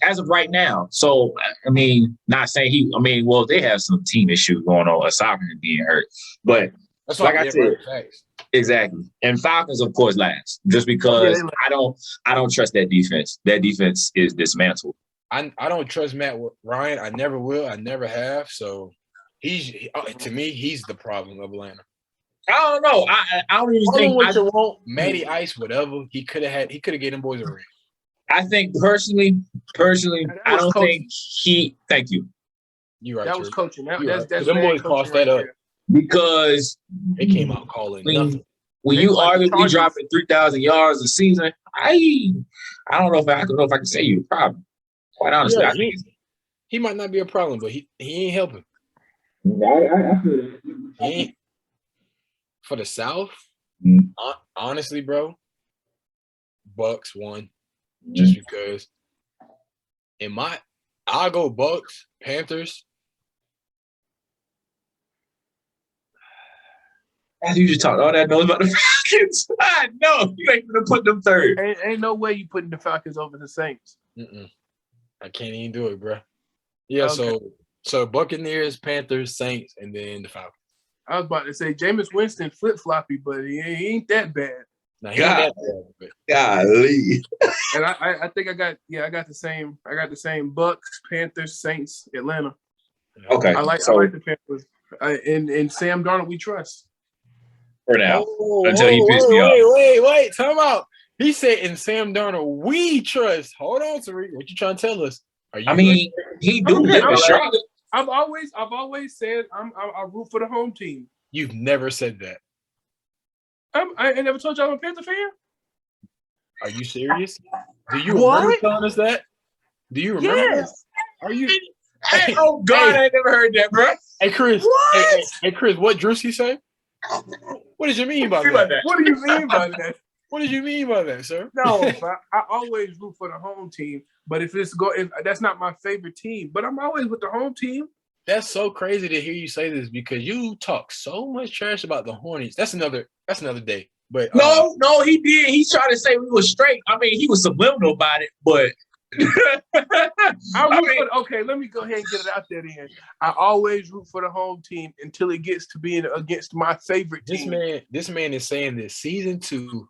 Speaker 2: As of right now. So, I mean, not saying well, they have some team issues going on aside from him being hurt. But
Speaker 1: that's
Speaker 2: like I said,
Speaker 1: facts.
Speaker 2: Exactly. And Falcons, of course, last. Just because I don't trust that defense. That defense is dismantled.
Speaker 1: I don't trust Matt Ryan. I never will. I never have. So to me, he's the problem of Atlanta.
Speaker 2: I don't know. I don't even think
Speaker 1: what you want. Matty Ice, whatever. He could have gave them boys a ring.
Speaker 2: I think personally, I don't think he. Thank you.
Speaker 1: You're right.
Speaker 3: That was coaching. That's
Speaker 1: them boys cost that up
Speaker 2: because
Speaker 1: they came out calling nothing.
Speaker 2: When you arguably dropping 3,000 yards a season, I don't know if I can say you a problem. Quite honestly, I think
Speaker 1: he might not be a problem, but he ain't helping.
Speaker 2: I feel that.
Speaker 1: He ain't for the South. Honestly, bro, Bucks won just because. I'll go Bucks, Panthers.
Speaker 2: You just talked all that noise about the Falcons. I know you ain't gonna put them third.
Speaker 3: Ain't no way you putting the Falcons over the Saints.
Speaker 1: I can't even do it, bro. Yeah, okay. So Buccaneers, Panthers, Saints, and then the Falcons.
Speaker 3: I was about to say Jameis Winston flip-floppy, but he ain't that bad.
Speaker 1: No, he ain't that bad.
Speaker 2: Golly.
Speaker 3: And I think I got the same Bucks, Panthers, Saints, Atlanta.
Speaker 2: Okay.
Speaker 3: I like the Panthers. And Sam Darnold we trust.
Speaker 2: For now. Until he pissed me off.
Speaker 1: Wait. Time out. He said in Sam Darnold we trust. Hold on, Tariq. What you trying to tell us?
Speaker 2: He do live in Charlotte.
Speaker 3: I've always said I root for the home team.
Speaker 1: You've never said that.
Speaker 3: I never told you I'm a Panther fan.
Speaker 1: Are you serious? Do you remember telling us that? Do you remember?
Speaker 3: Yes.
Speaker 1: Are you?
Speaker 2: Hey, oh God, I ain't never heard that, bro.
Speaker 1: Hey Chris.
Speaker 3: What?
Speaker 1: Hey Chris, what Drewski say? What did you mean by that?
Speaker 3: What do you mean by that?
Speaker 1: What did you mean by that, sir?
Speaker 3: No, I always root for the home team. But if that's not my favorite team, but I'm always with the home team.
Speaker 1: That's so crazy to hear you say this because you talk so much trash about the Hornets. That's another day. But
Speaker 2: no, he did. He tried to say we were straight. I mean, he was subliminal about it, but
Speaker 3: okay, let me go ahead and get it out there then. I always root for the home team until it gets to being against my favorite team.
Speaker 1: This man is saying this season 2,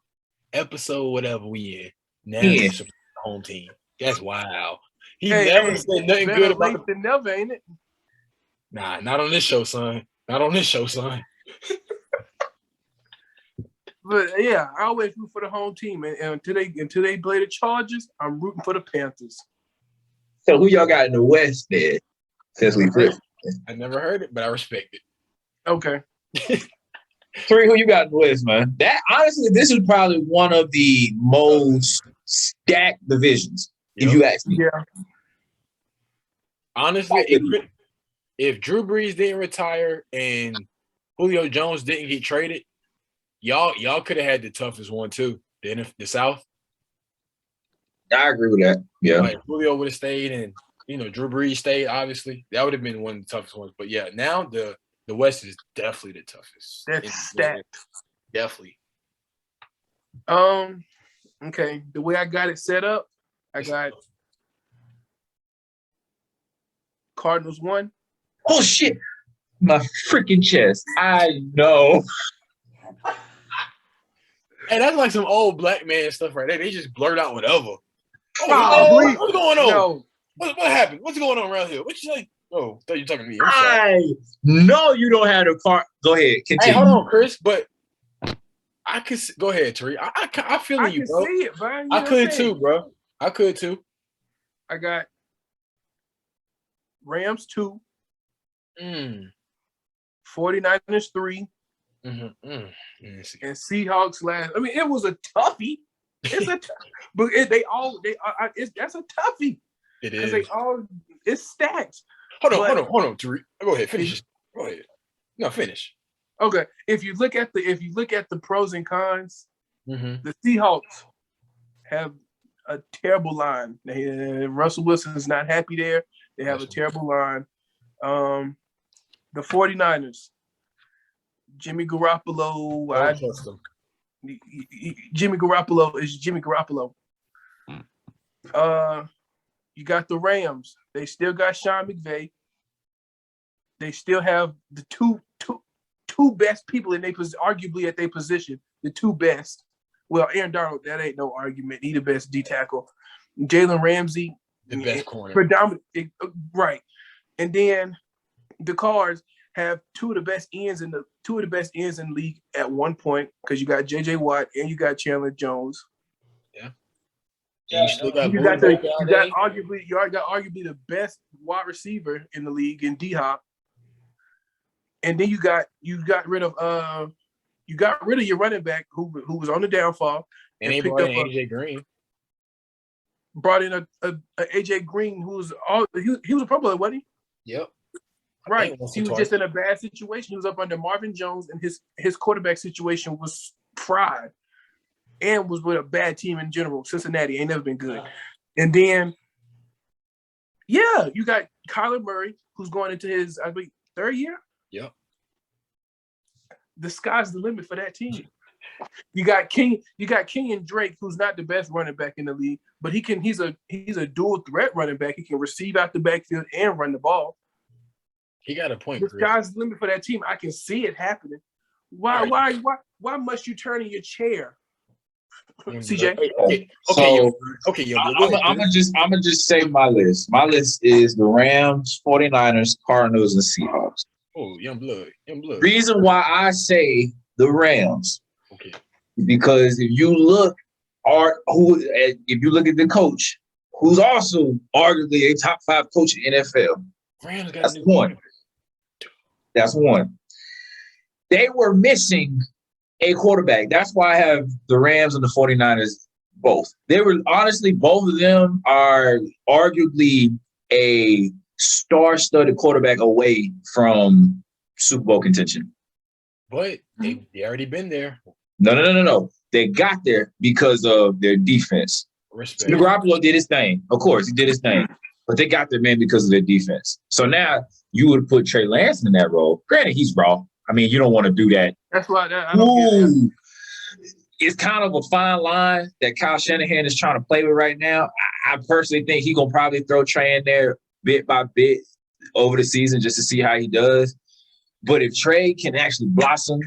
Speaker 1: episode whatever we in. Now he's the home team. That's wild. He never said nothing good about
Speaker 3: late than never, ain't it?
Speaker 1: Nah, not on this show, son. Not on this show, son.
Speaker 3: But yeah, I always root for the home team, and until they play the Chargers, I'm rooting for the Panthers.
Speaker 2: So who y'all got in the West then? Since we flipped,
Speaker 1: I never heard it, but I respect it.
Speaker 3: Okay.
Speaker 2: Three, who you got in the West, man? That honestly, this is probably one of the most stacked divisions, if you ask me.
Speaker 3: Yeah.
Speaker 1: Honestly, if Drew Brees didn't retire and Julio Jones didn't get traded, y'all could have had the toughest one too. The South.
Speaker 2: I agree with that. Yeah.
Speaker 1: Like Julio would have stayed and Drew Brees stayed, obviously. That would have been one of the toughest ones. But yeah, now the West is definitely the toughest.
Speaker 3: That's stacked.
Speaker 1: Definitely.
Speaker 3: Okay. The way I got it set up, I got Cardinals 1.
Speaker 2: Oh shit. My freaking chest. I know.
Speaker 1: Hey, that's like some old black man stuff right there. They just blurt out whatever. What's going on?
Speaker 3: No.
Speaker 1: What happened? What's going on around here? What you say? Oh, I thought you were talking to me.
Speaker 2: No, you don't have the car. Go ahead. Continue.
Speaker 1: Hey, hold on, Chris. But I could go ahead, Tariq. I feel you, bro.
Speaker 3: I can see it, bro.
Speaker 1: I could too, bro. I could too.
Speaker 3: I got Rams 2. 49ers 3. And Seahawks last. I mean, it was a toughie. But that's a toughie.
Speaker 1: It is.
Speaker 3: It's stacked.
Speaker 1: Hold on, Tariq. Go ahead, finish. Go ahead. No, finish.
Speaker 3: Okay. If you look at the pros and cons, the Seahawks have a terrible line. Russell Wilson is not happy there. They have a terrible line. The 49ers, Jimmy Garoppolo.
Speaker 1: I don't trust him.
Speaker 3: Jimmy Garoppolo is Jimmy Garoppolo. You got the Rams. They still got Sean McVay. They still have the two best people in arguably at their position. The two best. Well, Aaron Donald, that ain't no argument. He the best D tackle. Jalen Ramsey,
Speaker 1: the best corner.
Speaker 3: Predominant, right. And then the Cards have two of the best ends in the league at one point because you got JJ Watt and you got Chandler Jones.
Speaker 1: Yeah. You still got
Speaker 3: arguably the best wide receiver in the league in D-Hop. And then you got rid of your running back who was on the downfall
Speaker 1: and they brought in AJ Green.
Speaker 3: Brought in a AJ Green he was a Pro Bowler, wasn't he?
Speaker 1: Yep.
Speaker 3: Right. He was just in a bad situation. He was up under Marvin Jones, and his quarterback situation was fried, and was with a bad team in general. Cincinnati ain't never been good. And then, you got Kyler Murray, who's going into his, I think, third year.
Speaker 1: Yep.
Speaker 3: The sky's the limit for that team. You got Kenyon Drake, who's not the best running back in the league, but he's a dual threat running back. He can receive out the backfield and run the ball.
Speaker 1: He got a point.
Speaker 3: The sky's the limit for that team. I can see it happening. Why must you turn in your chair? CJ.
Speaker 2: Okay, I'm gonna just say my list. My list is the Rams, 49ers, Cardinals, and Seahawks.
Speaker 1: Oh, young blood.
Speaker 2: Reason why I say the Rams,
Speaker 1: okay,
Speaker 2: because if you look at the coach, who's also arguably a top 5 coach in the NFL,
Speaker 1: Rams got
Speaker 2: that's one. That's one. They were missing a quarterback. That's why I have the Rams and the 49ers both. They were honestly, both of them are arguably a star-studded quarterback away from Super Bowl contention.
Speaker 1: But they already been there.
Speaker 2: No. They got there because of their defense.
Speaker 1: Respect.
Speaker 2: Garoppolo did his thing. Of course, he did his thing. But they got there, man, because of their defense. So now you would put Trey Lance in that role. Granted, he's raw. I mean, you don't want to do that.
Speaker 3: That's why I don't get that.
Speaker 2: It's kind of a fine line that Kyle Shanahan is trying to play with right now. I personally think he's going to probably throw Trey in there bit by bit over the season just to see how he does. But if Trey can actually blossom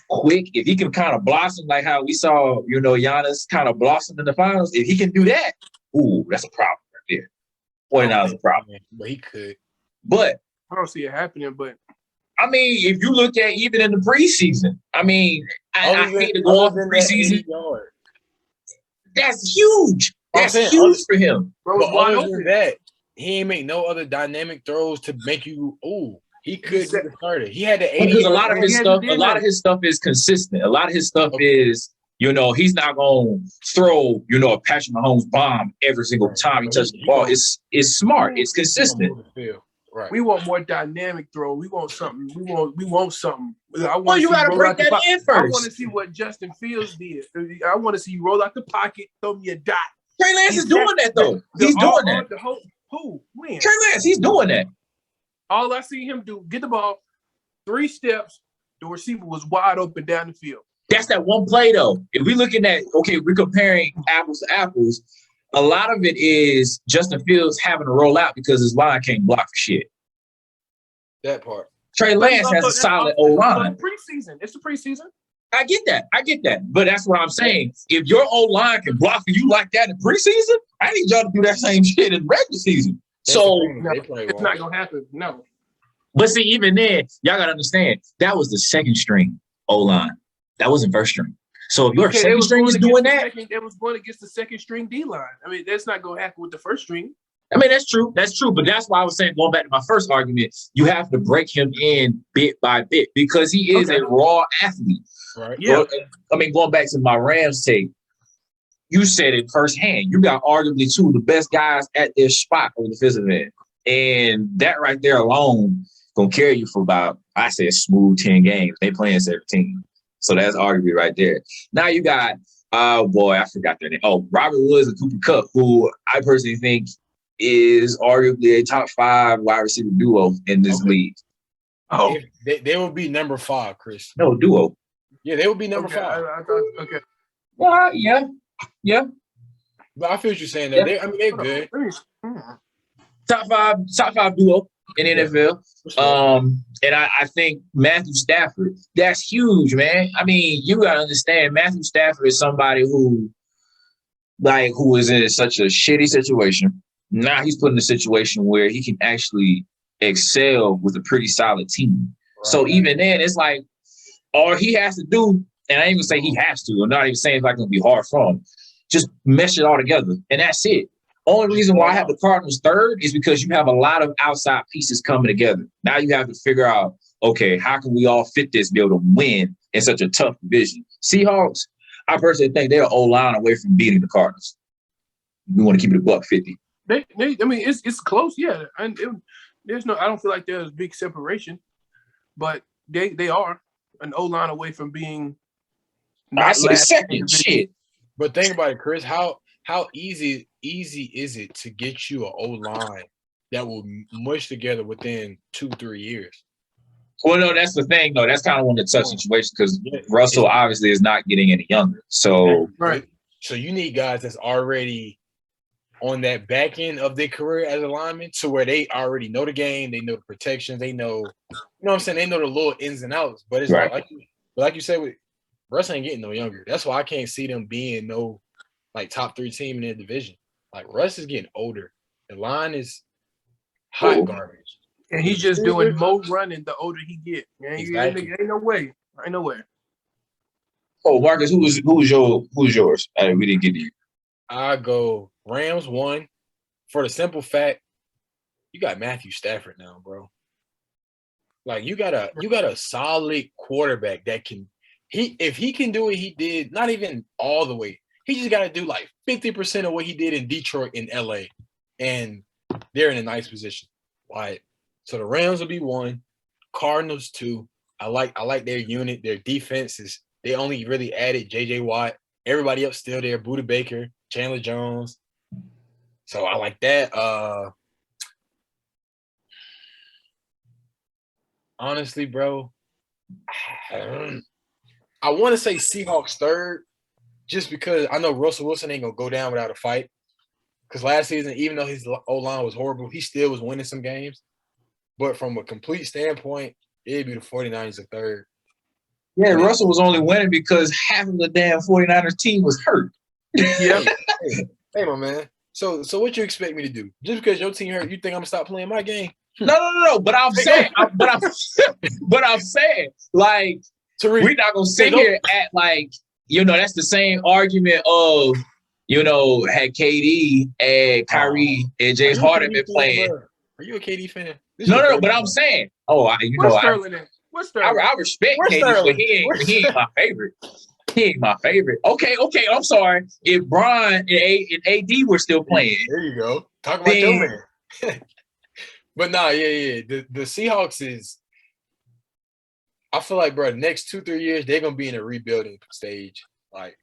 Speaker 2: quick, if he can kind of blossom like how we saw, Giannis kind of blossom in the finals, if he can do that, that's a problem right there. 49 is a problem.
Speaker 1: But he could.
Speaker 2: But
Speaker 3: I don't see it happening, but
Speaker 2: I mean, if you look at even in the preseason, I mean, I hate to go off the preseason. That's huge. That's huge for him.
Speaker 1: But other than that, he ain't make no other dynamic throws to make you, he could get started. He had the 80.
Speaker 2: Because a lot of his stuff is consistent. A lot of his stuff is, he's not going to throw, a Patrick Mahomes bomb every single time he touches the ball. It's smart. It's consistent.
Speaker 1: Right.
Speaker 3: We want more dynamic throw. We want something. We want something.
Speaker 2: You got to break that in first.
Speaker 3: I want to see what Justin Fields did. I want to see you roll out the pocket, throw me a dot.
Speaker 2: Trey Lance is doing that, though. He's doing that.
Speaker 3: Who? When?
Speaker 2: Trey Lance, he's doing that.
Speaker 3: All I see him do, get the ball, 3 steps, the receiver was wide open down the field.
Speaker 2: That's that one play, though. If we're looking at, we're comparing apples to apples, a lot of it is Justin Fields having to roll out because his line can't block for shit.
Speaker 1: That part.
Speaker 2: Trey Lance has a solid O-line.
Speaker 3: It's the preseason.
Speaker 2: I get that. But that's what I'm saying. If your O-line can block for you like that in preseason, I need y'all to do that same shit in regular season. It's
Speaker 3: not going to happen. No.
Speaker 2: But see, even then, y'all got to understand, that was the second string O-line. That wasn't first string. So if your second string is doing that.
Speaker 3: It was going against the second string D-line. I mean, that's not going to happen with the first string.
Speaker 2: I mean, that's true. But that's why I was saying, going back to my first argument, you have to break him in bit by bit because he is a raw athlete.
Speaker 1: Right.
Speaker 2: Yeah. I mean, going back to my Rams take, you said it firsthand. You got arguably 2 of the best guys at their spot on the defensive end. And that right there alone going to carry you for about, I say, a smooth 10 games. They playing 17. So that's arguably right there. Now you got, I forgot their name. Robert Woods and Cooper Kupp, who I personally think is arguably a top 5 wide receiver duo in this league.
Speaker 3: Oh,
Speaker 1: they will be number 5, Chris.
Speaker 2: No, duo.
Speaker 1: Yeah, they will be number
Speaker 3: okay.
Speaker 1: 5.
Speaker 3: I thought, okay.
Speaker 2: Yeah.
Speaker 1: But I feel what you're saying though.
Speaker 2: Yeah.
Speaker 1: They're
Speaker 3: Hold on.
Speaker 1: good.
Speaker 3: Let me.
Speaker 2: Top five duo in the NFL. And I think Matthew Stafford, that's huge, man. I mean, you gotta understand Matthew Stafford is somebody who is in such a shitty situation. Now he's put in a situation where he can actually excel with a pretty solid team.
Speaker 1: Right.
Speaker 2: So even then, it's like all he has to do, and I ain't gonna say he has to, I'm not even saying it's not gonna be hard for him. Just mesh it all together, and that's it. Only reason why I have the Cardinals third is because you have a lot of outside pieces coming together. Now you have to figure out, okay, how can we all fit this, be able to win in such a tough division? Seahawks, I personally think they're an O-line away from beating the Cardinals. We want to keep it a $150.
Speaker 3: I mean, it's close, yeah. And there's no, I don't feel like there's a big separation, but they are an O-line away from being.
Speaker 2: I say second, shit.
Speaker 1: But think about it, Chris. How easy is it to get you an O-line that will mush together within 2-3 years?
Speaker 2: Well, no, that's the thing, though. That's kind of one of the tough situations because Russell obviously is not getting any younger. So,
Speaker 3: right.
Speaker 1: So you need guys that's already on that back end of their career as a lineman to where they already know the game, they know the protections, they know, you know what I'm saying? They know the little ins and outs. But it's
Speaker 2: right.
Speaker 1: like you said, with Russ ain't getting no younger. That's why I can't see them being no like top 3 team in their division. Like Russ is getting older. The line is hot garbage.
Speaker 3: And he's just doing more running the older he get.
Speaker 1: Exactly.
Speaker 3: Ain't no way.
Speaker 2: Oh, Marcus, who's yours? We didn't get to you.
Speaker 1: I go Rams 1 for the simple fact you got Matthew Stafford now, bro. Like you got a solid quarterback that can if he can do what he did, not even all the way. He just got to do like 50% of what he did in Detroit and LA, and they're in a nice position. Like so, the Rams will be 1, Cardinals 2. I like their unit. Their defense is they only really added J.J. Watt. Everybody else still there. Budda Baker, Chandler Jones. So I like that. Honestly, bro, I want to say Seahawks third, just because I know Russell Wilson ain't gonna go down without a fight. Because last season, even though his O-line was horrible, he still was winning some games. But from a complete standpoint, it'd be the 49ers at third.
Speaker 2: Yeah, Russell was only winning because half of the damn 49ers team was hurt.
Speaker 3: Yeah.
Speaker 1: Hey, my man. So what you expect me to do? Just because your team hurt, you think I'm gonna stop playing my game?
Speaker 2: No. But I'm saying, like,
Speaker 1: Tariq,
Speaker 2: we're not gonna sit here at like, that's the same argument of, had KD and Kyrie and James Harden been playing.
Speaker 1: Are you a KD fan?
Speaker 2: No. But I'm saying,
Speaker 3: What's Sterling?
Speaker 2: I respect KD, but he ain't my favorite. He ain't my favorite. Okay. I'm sorry. If Bron and AD were still playing,
Speaker 1: there you go. Talk about your man. But nah, yeah. The Seahawks is. I feel like, bro, the next 2-3 years they're gonna be in a rebuilding stage. Like,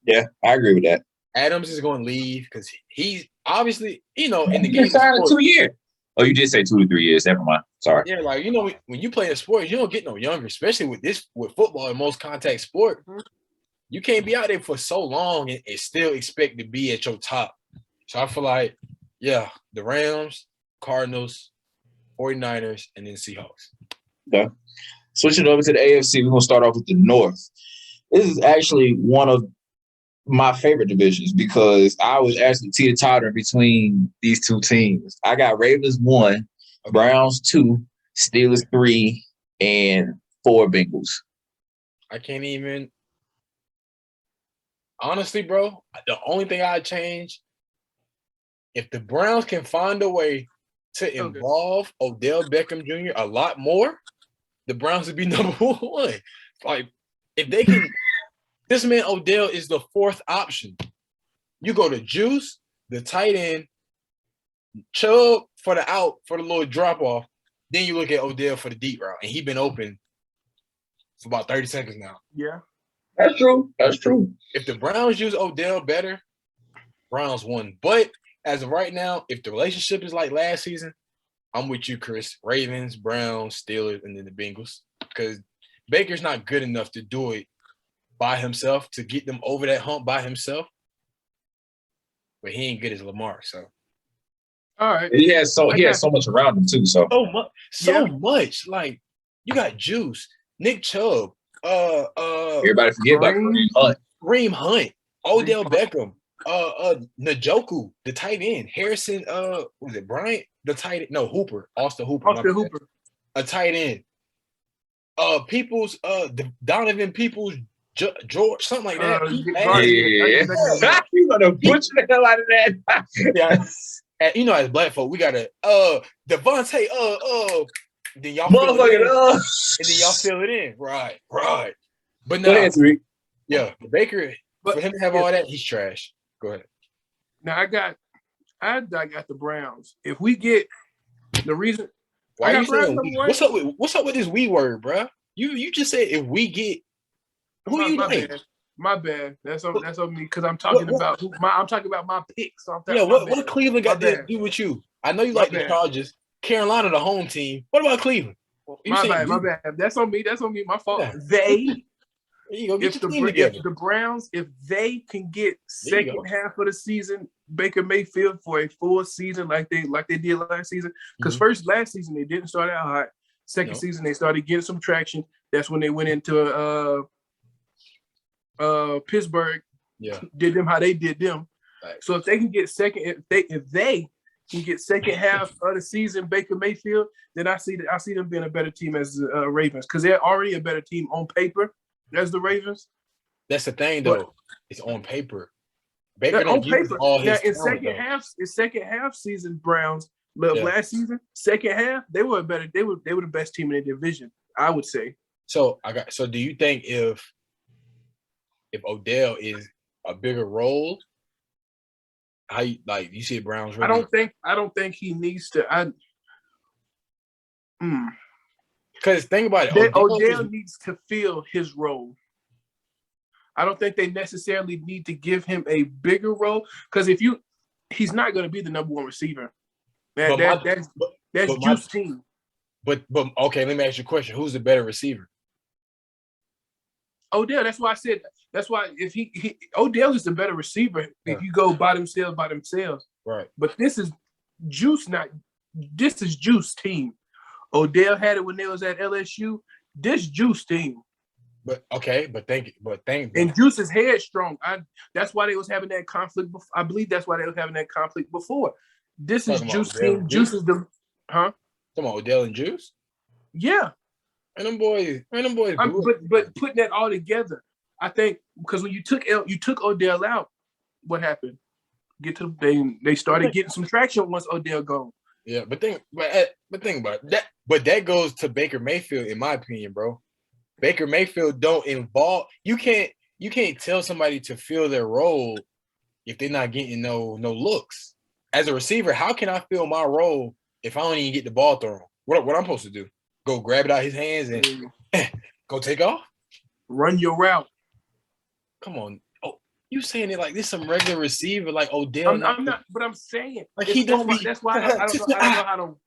Speaker 2: yeah, I agree with that.
Speaker 1: Adams is going to leave because he's obviously, in the game.
Speaker 2: Signed 2 years. Oh, you did say 2 to 3 years. Never mind. Sorry.
Speaker 1: Yeah, like when you play a sport, you don't get no younger, especially with football and most contact sport. You can't be out there for so long and still expect to be at your top. So I feel like, yeah, the Rams, Cardinals, 49ers, and then Seahawks.
Speaker 2: Okay. Switching over to the AFC, we're going to start off with the North. This is actually one of my favorite divisions because I was actually teeter-tottering between these two teams. I got Ravens 1, Browns 2, Steelers 3, and 4 Bengals.
Speaker 1: I can't even – honestly, bro, the only thing I'd change, if the Browns can find a way to involve Odell Beckham Jr. a lot more, the Browns would be number 1. Like, if they can – this man Odell is the 4th option. You go to Juice, the tight end, Chubb for the out, for the little drop-off. Then you look at Odell for the deep route, and he's been open for about 30 seconds now.
Speaker 3: Yeah.
Speaker 2: That's true.
Speaker 1: If the Browns use Odell better, Browns won. But as of right now, if the relationship is like last season, I'm with you, Chris. Ravens, Browns, Steelers, and then the Bengals. Because Baker's not good enough to do it by himself, to get them over that hump by himself. But he ain't good as Lamar, so.
Speaker 3: All right.
Speaker 2: He has so much around him too. So
Speaker 1: much. Like, you got Juice, Nick Chubb,
Speaker 2: everybody forget about Kareem Hunt.
Speaker 1: Kareem Hunt, Odell Beckham, Njoku, the tight end, Harrison, was it Bryant? The tight end, no, Hooper, Austin Hooper. A tight end. Donovan Peoples, George, something like that.
Speaker 2: Yeah. You gonna butcher the hell out of that.
Speaker 1: Yeah. And, you know, as black folk, we gotta Devontae, then y'all fill it in. And then y'all fill it in. Right. But now, Baker, for him to have all that, he's trash. Go ahead.
Speaker 3: Now I got the Browns. If we get the reason,
Speaker 1: why are you saying what's up with this we word, bro? You just said if we get who you like.
Speaker 3: My bad. That's on me because I'm talking about my picks. So
Speaker 1: what Cleveland got to do with you? I know you like the Chargers. Carolina, the home team. What about Cleveland?
Speaker 3: My bad. That's on me. My fault. Yeah. They.
Speaker 1: You go get your team together.
Speaker 3: If the Browns, if they can get second half of the season, Baker Mayfield for a full season like they did last season, because last season they didn't start out hot. Second season they started getting some traction. That's when they went into Pittsburgh. Yeah, did them how they did them. Right. So if they can get second, if they can get second half of the season, Baker Mayfield, then I see them being a better team as the Ravens, because they're already a better team on paper as the Ravens.
Speaker 1: That's the thing, though. It's on paper. Baker on paper.
Speaker 3: All his in second half season, Browns last season, second half they were better. They were the best team in the division, I would say.
Speaker 1: So do you think if Odell is a bigger role, how you see Browns?
Speaker 3: Really? I don't think he needs to.
Speaker 1: Because think about it,
Speaker 3: Odell needs to fill his role. I don't think they necessarily need to give him a bigger role, because he's not going to be the number one receiver. That's Juice's team.
Speaker 1: But okay, let me ask you a question: who's the better receiver?
Speaker 3: Odell. That's why I said. That's why if Odell is the better receiver if you go by themselves.
Speaker 1: Right.
Speaker 3: But this is Juice. This is Juice's team. Odell had it when they was at LSU. This Juice team.
Speaker 1: But thank you.
Speaker 3: And Juice is headstrong. That's why they was having that conflict. I believe that's why they was having that conflict before. This is Juice team. Juice is the
Speaker 1: Talking about Odell and Juice?
Speaker 3: Yeah.
Speaker 1: And them boys.
Speaker 3: But putting that all together, I think because when you took Odell out, what happened? They started getting some traction once Odell gone.
Speaker 1: Yeah, but think about that. But that goes to Baker Mayfield, in my opinion, bro. Baker Mayfield don't involve. You can't tell somebody to fill their role if they're not getting no looks. As a receiver, how can I fill my role if I don't even get the ball thrown? What I'm supposed to do? Go grab it out of his hands and go take off?
Speaker 3: Run your route.
Speaker 1: Come on. Oh, you saying it like this some regular receiver like Odell?
Speaker 3: I'm not, but I'm saying
Speaker 1: like he don't be.
Speaker 3: That's why I don't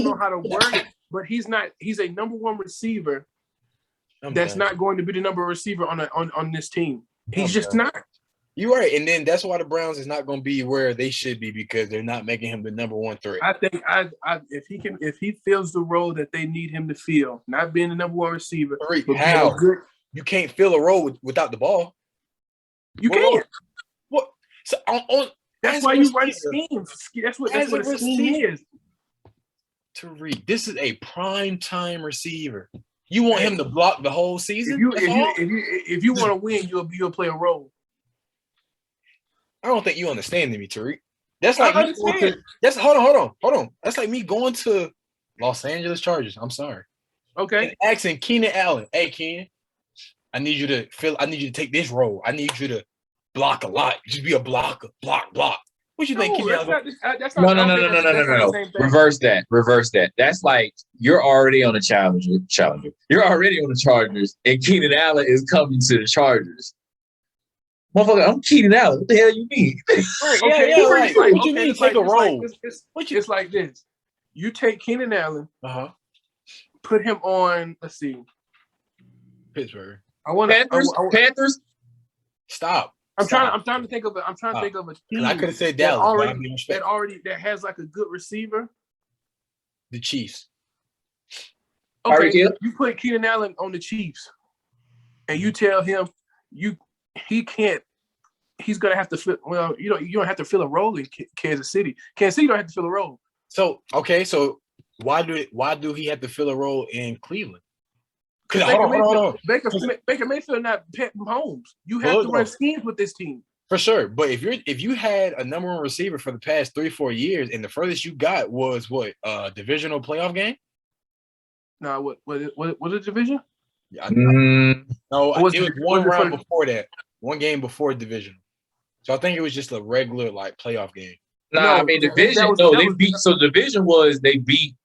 Speaker 3: know how to word it. But he's not. He's a number one receiver. That's not going to be the number one receiver on this team. He's just not.
Speaker 1: You're right, and then that's why the Browns is not going to be where they should be, because they're not making him the number one threat.
Speaker 3: I think if he fills the role that they need him to fill, not being the number one receiver.
Speaker 1: How? You can't fill a role without the ball.
Speaker 3: You can't.
Speaker 1: What? So
Speaker 3: that's why you run schemes. That's what a scheme is.
Speaker 1: Tariq, this is a prime time receiver. You want him to block the whole season?
Speaker 3: If you want to win, you'll play a role.
Speaker 1: I don't think you understand me, Tariq. That's like me going to, hold on. That's like me going to Los Angeles Chargers. I'm sorry.
Speaker 3: Okay.
Speaker 1: And asking Keenan Allen, hey Ken, I need you to take this role. I need you to block a lot. Just be a blocker. Block. What you think, Keenan Allen?
Speaker 2: No. Reverse that. That's like you're already on the challenger. You're already on the Chargers, and Keenan Allen is coming to the Chargers. Motherfucker, I'm Keenan Allen. What the hell you mean?
Speaker 1: Right, okay, yeah. Right. What you mean take a role?
Speaker 3: It's like this. You take Keenan Allen, put him on. Let's see,
Speaker 1: Pittsburgh.
Speaker 3: I want
Speaker 2: Panthers.
Speaker 1: Stop.
Speaker 3: I'm trying to think of it. I'm trying to think of a team
Speaker 1: I could have said
Speaker 3: that
Speaker 1: Dallas.
Speaker 3: that has like a good receiver.
Speaker 1: The Chiefs.
Speaker 3: Okay, you put Keenan Allen on the Chiefs, and you tell him he can't. He's gonna have to fill. Well, you don't have to fill a role in Kansas City. Kansas City don't have to fill a role.
Speaker 1: So why do he have to fill a role in Cleveland?
Speaker 3: Because Baker Mayfield not Pat Mahomes. You have to run schemes with this team.
Speaker 1: For sure. But if you had a number one receiver for the past 3-4 years and the furthest you got was divisional playoff game?
Speaker 3: No, what a division?
Speaker 1: Yeah, no, it was one round before that. One game before division. So I think it was just a regular playoff game.
Speaker 2: Nah, I mean division. They beat. So the division was they beat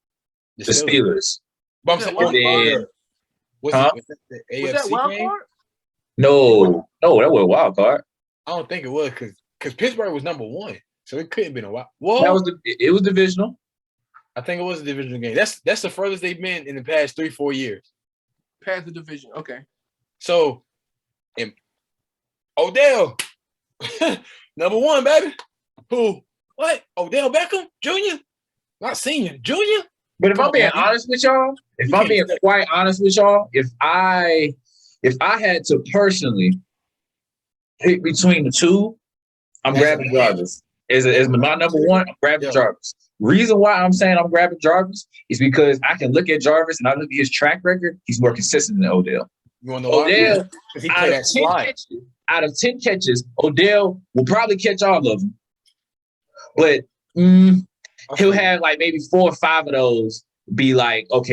Speaker 2: the Steelers.
Speaker 1: But I'm saying, was it the AFC
Speaker 3: that wild
Speaker 1: game?
Speaker 3: card?
Speaker 2: No, that was a wild card.
Speaker 1: I don't think it was because Pittsburgh was number one, so it couldn't have been a wild. Well,
Speaker 2: it was divisional.
Speaker 1: I think it was a divisional game. That's the furthest they've been in the past 3-4 years.
Speaker 3: Past the division, okay.
Speaker 1: So, Odell, number one, baby. Who? What? Odell Beckham Jr. Not senior, junior.
Speaker 2: But if I'm being honest with y'all, if I had to personally pick between the two, I'm grabbing Jarvis. As my number one, I'm grabbing Jarvis. Reason why I'm saying I'm grabbing Jarvis is because I can look at Jarvis and I look at his track record. He's more consistent than Odell.
Speaker 1: You want to know Odell,
Speaker 2: out of 10 catches, Odell will probably catch all of them. But he'll have maybe 4 or 5 of those be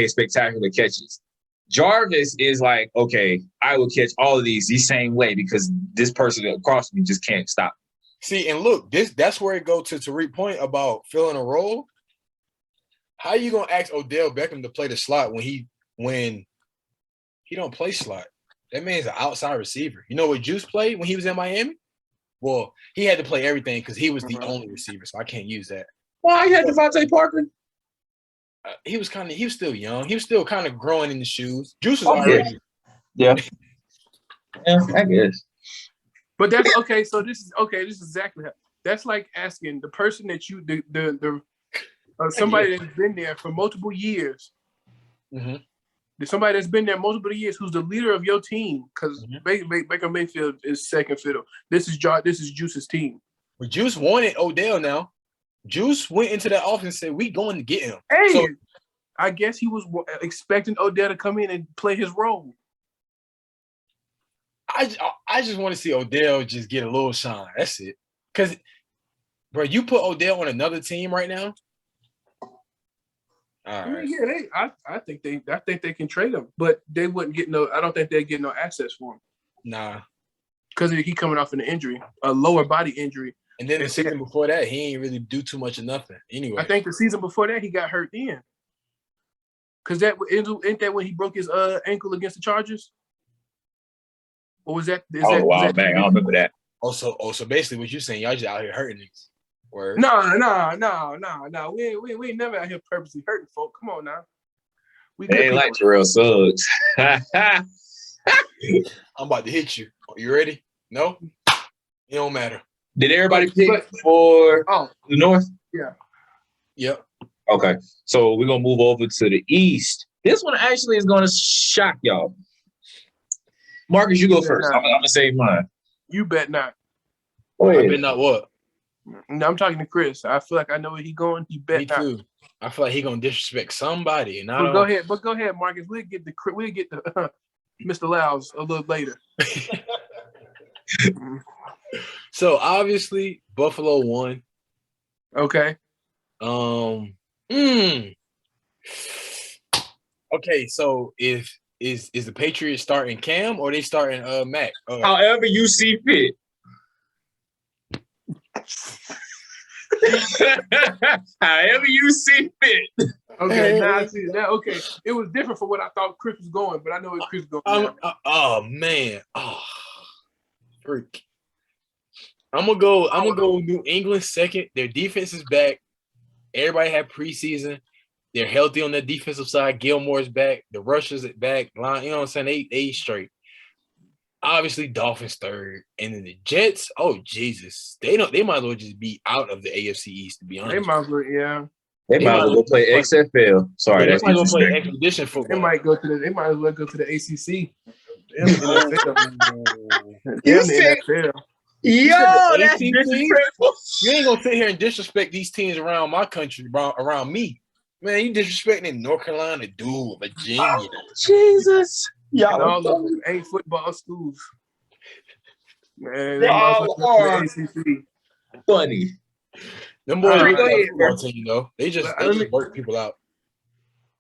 Speaker 2: spectacular catches. Jarvis is okay, I will catch all of these the same way because this person across me just can't stop.
Speaker 1: See, and look, that's where it goes to Tariq's point about filling a role. How are you gonna ask Odell Beckham to play the slot when he don't play slot? That man's an outside receiver. You know what Juice played when he was in Miami? Well, he had to play everything because he was the only receiver, so I can't use that.
Speaker 2: Well, you had Devontae Parker.
Speaker 1: He was still young. He was still kind of growing in the shoes. Juice was already.
Speaker 2: Yeah, I guess.
Speaker 3: But that's okay. So this is exactly that's like asking the person that you somebody that's been there for multiple years.
Speaker 1: Mm-hmm.
Speaker 3: Somebody that's been there multiple years who's the leader of your team because Baker Mayfield is second fiddle. This is Juice's team.
Speaker 1: But Juice wanted Odell now. Juice went into that office and said, "We going to get him."
Speaker 3: Hey, so, I guess he was expecting Odell to come in and play his role.
Speaker 1: I just want to see Odell just get a little shine. That's it. Because, bro, you put Odell on another team right now. All right.
Speaker 3: Yeah, I think they can trade him, but they wouldn't get no. I don't think they'd get no access for him.
Speaker 1: Nah,
Speaker 3: because he coming off an injury, a lower body injury.
Speaker 1: And then the season before that, he ain't really do too much of nothing. Anyway,
Speaker 3: I think the season before that he got hurt then. Because ain't that when he broke his ankle against the Chargers? Or was that?
Speaker 2: A while back. I don't remember that.
Speaker 1: So basically, what you're saying, y'all just out here hurting niggas. Word.
Speaker 3: No. We ain't never out here purposely hurting folk. Come on now.
Speaker 2: They ain't like Terrell Suggs.
Speaker 1: I'm about to hit you. You ready? No? It don't matter.
Speaker 2: Did everybody pick for the North?
Speaker 3: Yeah.
Speaker 1: Yep.
Speaker 2: Okay. So we're going to move over to the East. This one actually is going to shock y'all. Marcus, you go first. I'm going to save mine.
Speaker 3: You bet not.
Speaker 1: I bet not what?
Speaker 3: No, I'm talking to Chris. I feel like I know where he's going. He bet not. Me too.
Speaker 1: I feel like he's going to disrespect somebody. And
Speaker 3: go ahead, Marcus. We'll get the Mr. Lyles a little later.
Speaker 1: So obviously Buffalo won.
Speaker 3: Okay.
Speaker 1: Okay, so is the Patriots starting Cam or they starting Mac?
Speaker 2: However you see fit. However you see fit.
Speaker 3: Okay, now I see that. Okay, it was different from what I thought Chris was going, but I know where Chris is going.
Speaker 1: Oh man, freak. I'm gonna go New England second. Their defense is back. Everybody had preseason. They're healthy on the defensive side. Gilmore's back. The rushers at back. Line, you know what I'm saying? They straight. Obviously, Dolphins third, and then the Jets. Oh Jesus, they might as well just be out of the AFC East. To be honest,
Speaker 3: They might as well, yeah.
Speaker 2: They might as well go play XFL. Sorry,
Speaker 1: they
Speaker 2: that's
Speaker 1: might as well play
Speaker 2: disrespectful.
Speaker 1: expedition
Speaker 3: They
Speaker 1: football.
Speaker 3: might go to the. They might as well go to the ACC. Damn the NFL.
Speaker 2: You
Speaker 3: Damn the
Speaker 2: said-
Speaker 3: NFL.
Speaker 2: Yo, that's
Speaker 1: ACC?
Speaker 2: disrespectful.
Speaker 1: You ain't gonna sit here and disrespect these teams around my country, around me. Man, you disrespecting North Carolina, dude, Virginia.
Speaker 2: Jesus.
Speaker 3: And
Speaker 2: Y'all
Speaker 3: all
Speaker 2: are
Speaker 3: of them ain't football schools. Man, they might
Speaker 2: Y'all
Speaker 3: as well go
Speaker 2: are
Speaker 3: to the ACC.
Speaker 2: funny.
Speaker 1: Them boys
Speaker 3: All
Speaker 1: ain't
Speaker 3: right.
Speaker 1: got a football team though. They just work people out.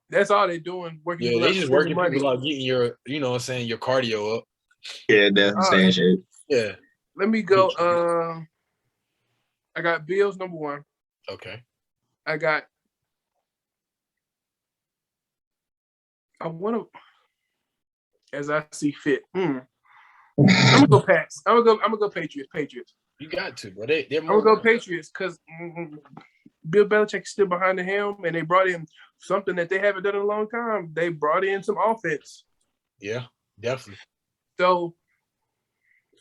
Speaker 3: That's all they're doing. Working
Speaker 1: Yeah,
Speaker 3: people
Speaker 1: they
Speaker 3: out,
Speaker 1: just
Speaker 3: spending
Speaker 1: working
Speaker 3: money.
Speaker 1: people out, getting your, you know what I'm saying, your cardio up.
Speaker 2: Yeah, that's saying shit.
Speaker 1: Yeah.
Speaker 3: Let me go. I got Bills number 1.
Speaker 1: Okay.
Speaker 3: I want to, as I see fit. I'm gonna go Pats. I'm gonna go Patriots.
Speaker 1: You got to, but they're
Speaker 3: I'm gonna go Patriots because Bill Belichick's still behind the helm, and they brought in something that they haven't done in a long time. They brought in some offense.
Speaker 1: Yeah, definitely.
Speaker 3: So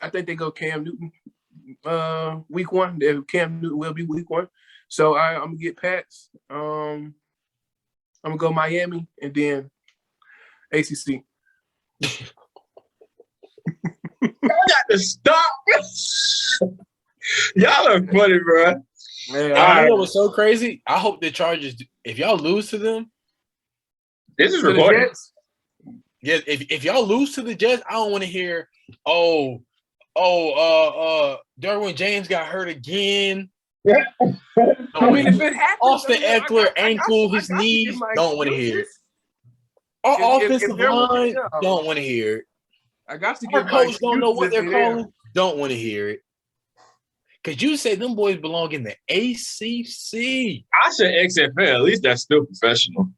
Speaker 3: I think they go Cam Newton week 1. Cam Newton will be week 1. So I'm gonna get Pats. I'm gonna go Miami and then ACC.
Speaker 2: Y'all got to stop. Y'all are funny, bro.
Speaker 3: Man,
Speaker 1: You know what's so crazy? I hope the Chargers, if y'all lose to them,
Speaker 2: This is
Speaker 3: to the
Speaker 2: recorded.
Speaker 3: Jets.
Speaker 1: yeah, if y'all lose to the Jets, I don't want to hear, Derwin James got hurt again.
Speaker 3: I mean, if it happens,
Speaker 1: Austin
Speaker 3: I
Speaker 1: Eckler,
Speaker 3: got
Speaker 1: ankle,
Speaker 3: you.
Speaker 1: his
Speaker 3: I got you.
Speaker 1: knees,
Speaker 3: In my
Speaker 1: don't want to hear it.
Speaker 3: excuses.
Speaker 1: Our
Speaker 3: If
Speaker 1: offensive
Speaker 3: there was-
Speaker 1: line,
Speaker 3: yeah.
Speaker 1: don't want to hear it.
Speaker 3: I got to
Speaker 1: Our
Speaker 3: give my
Speaker 1: coach don't know what
Speaker 3: excuses
Speaker 1: they're
Speaker 3: if
Speaker 1: calling, don't want to hear it. Because you say them boys belong in the ACC.
Speaker 2: I said XFL. At least that's still professional.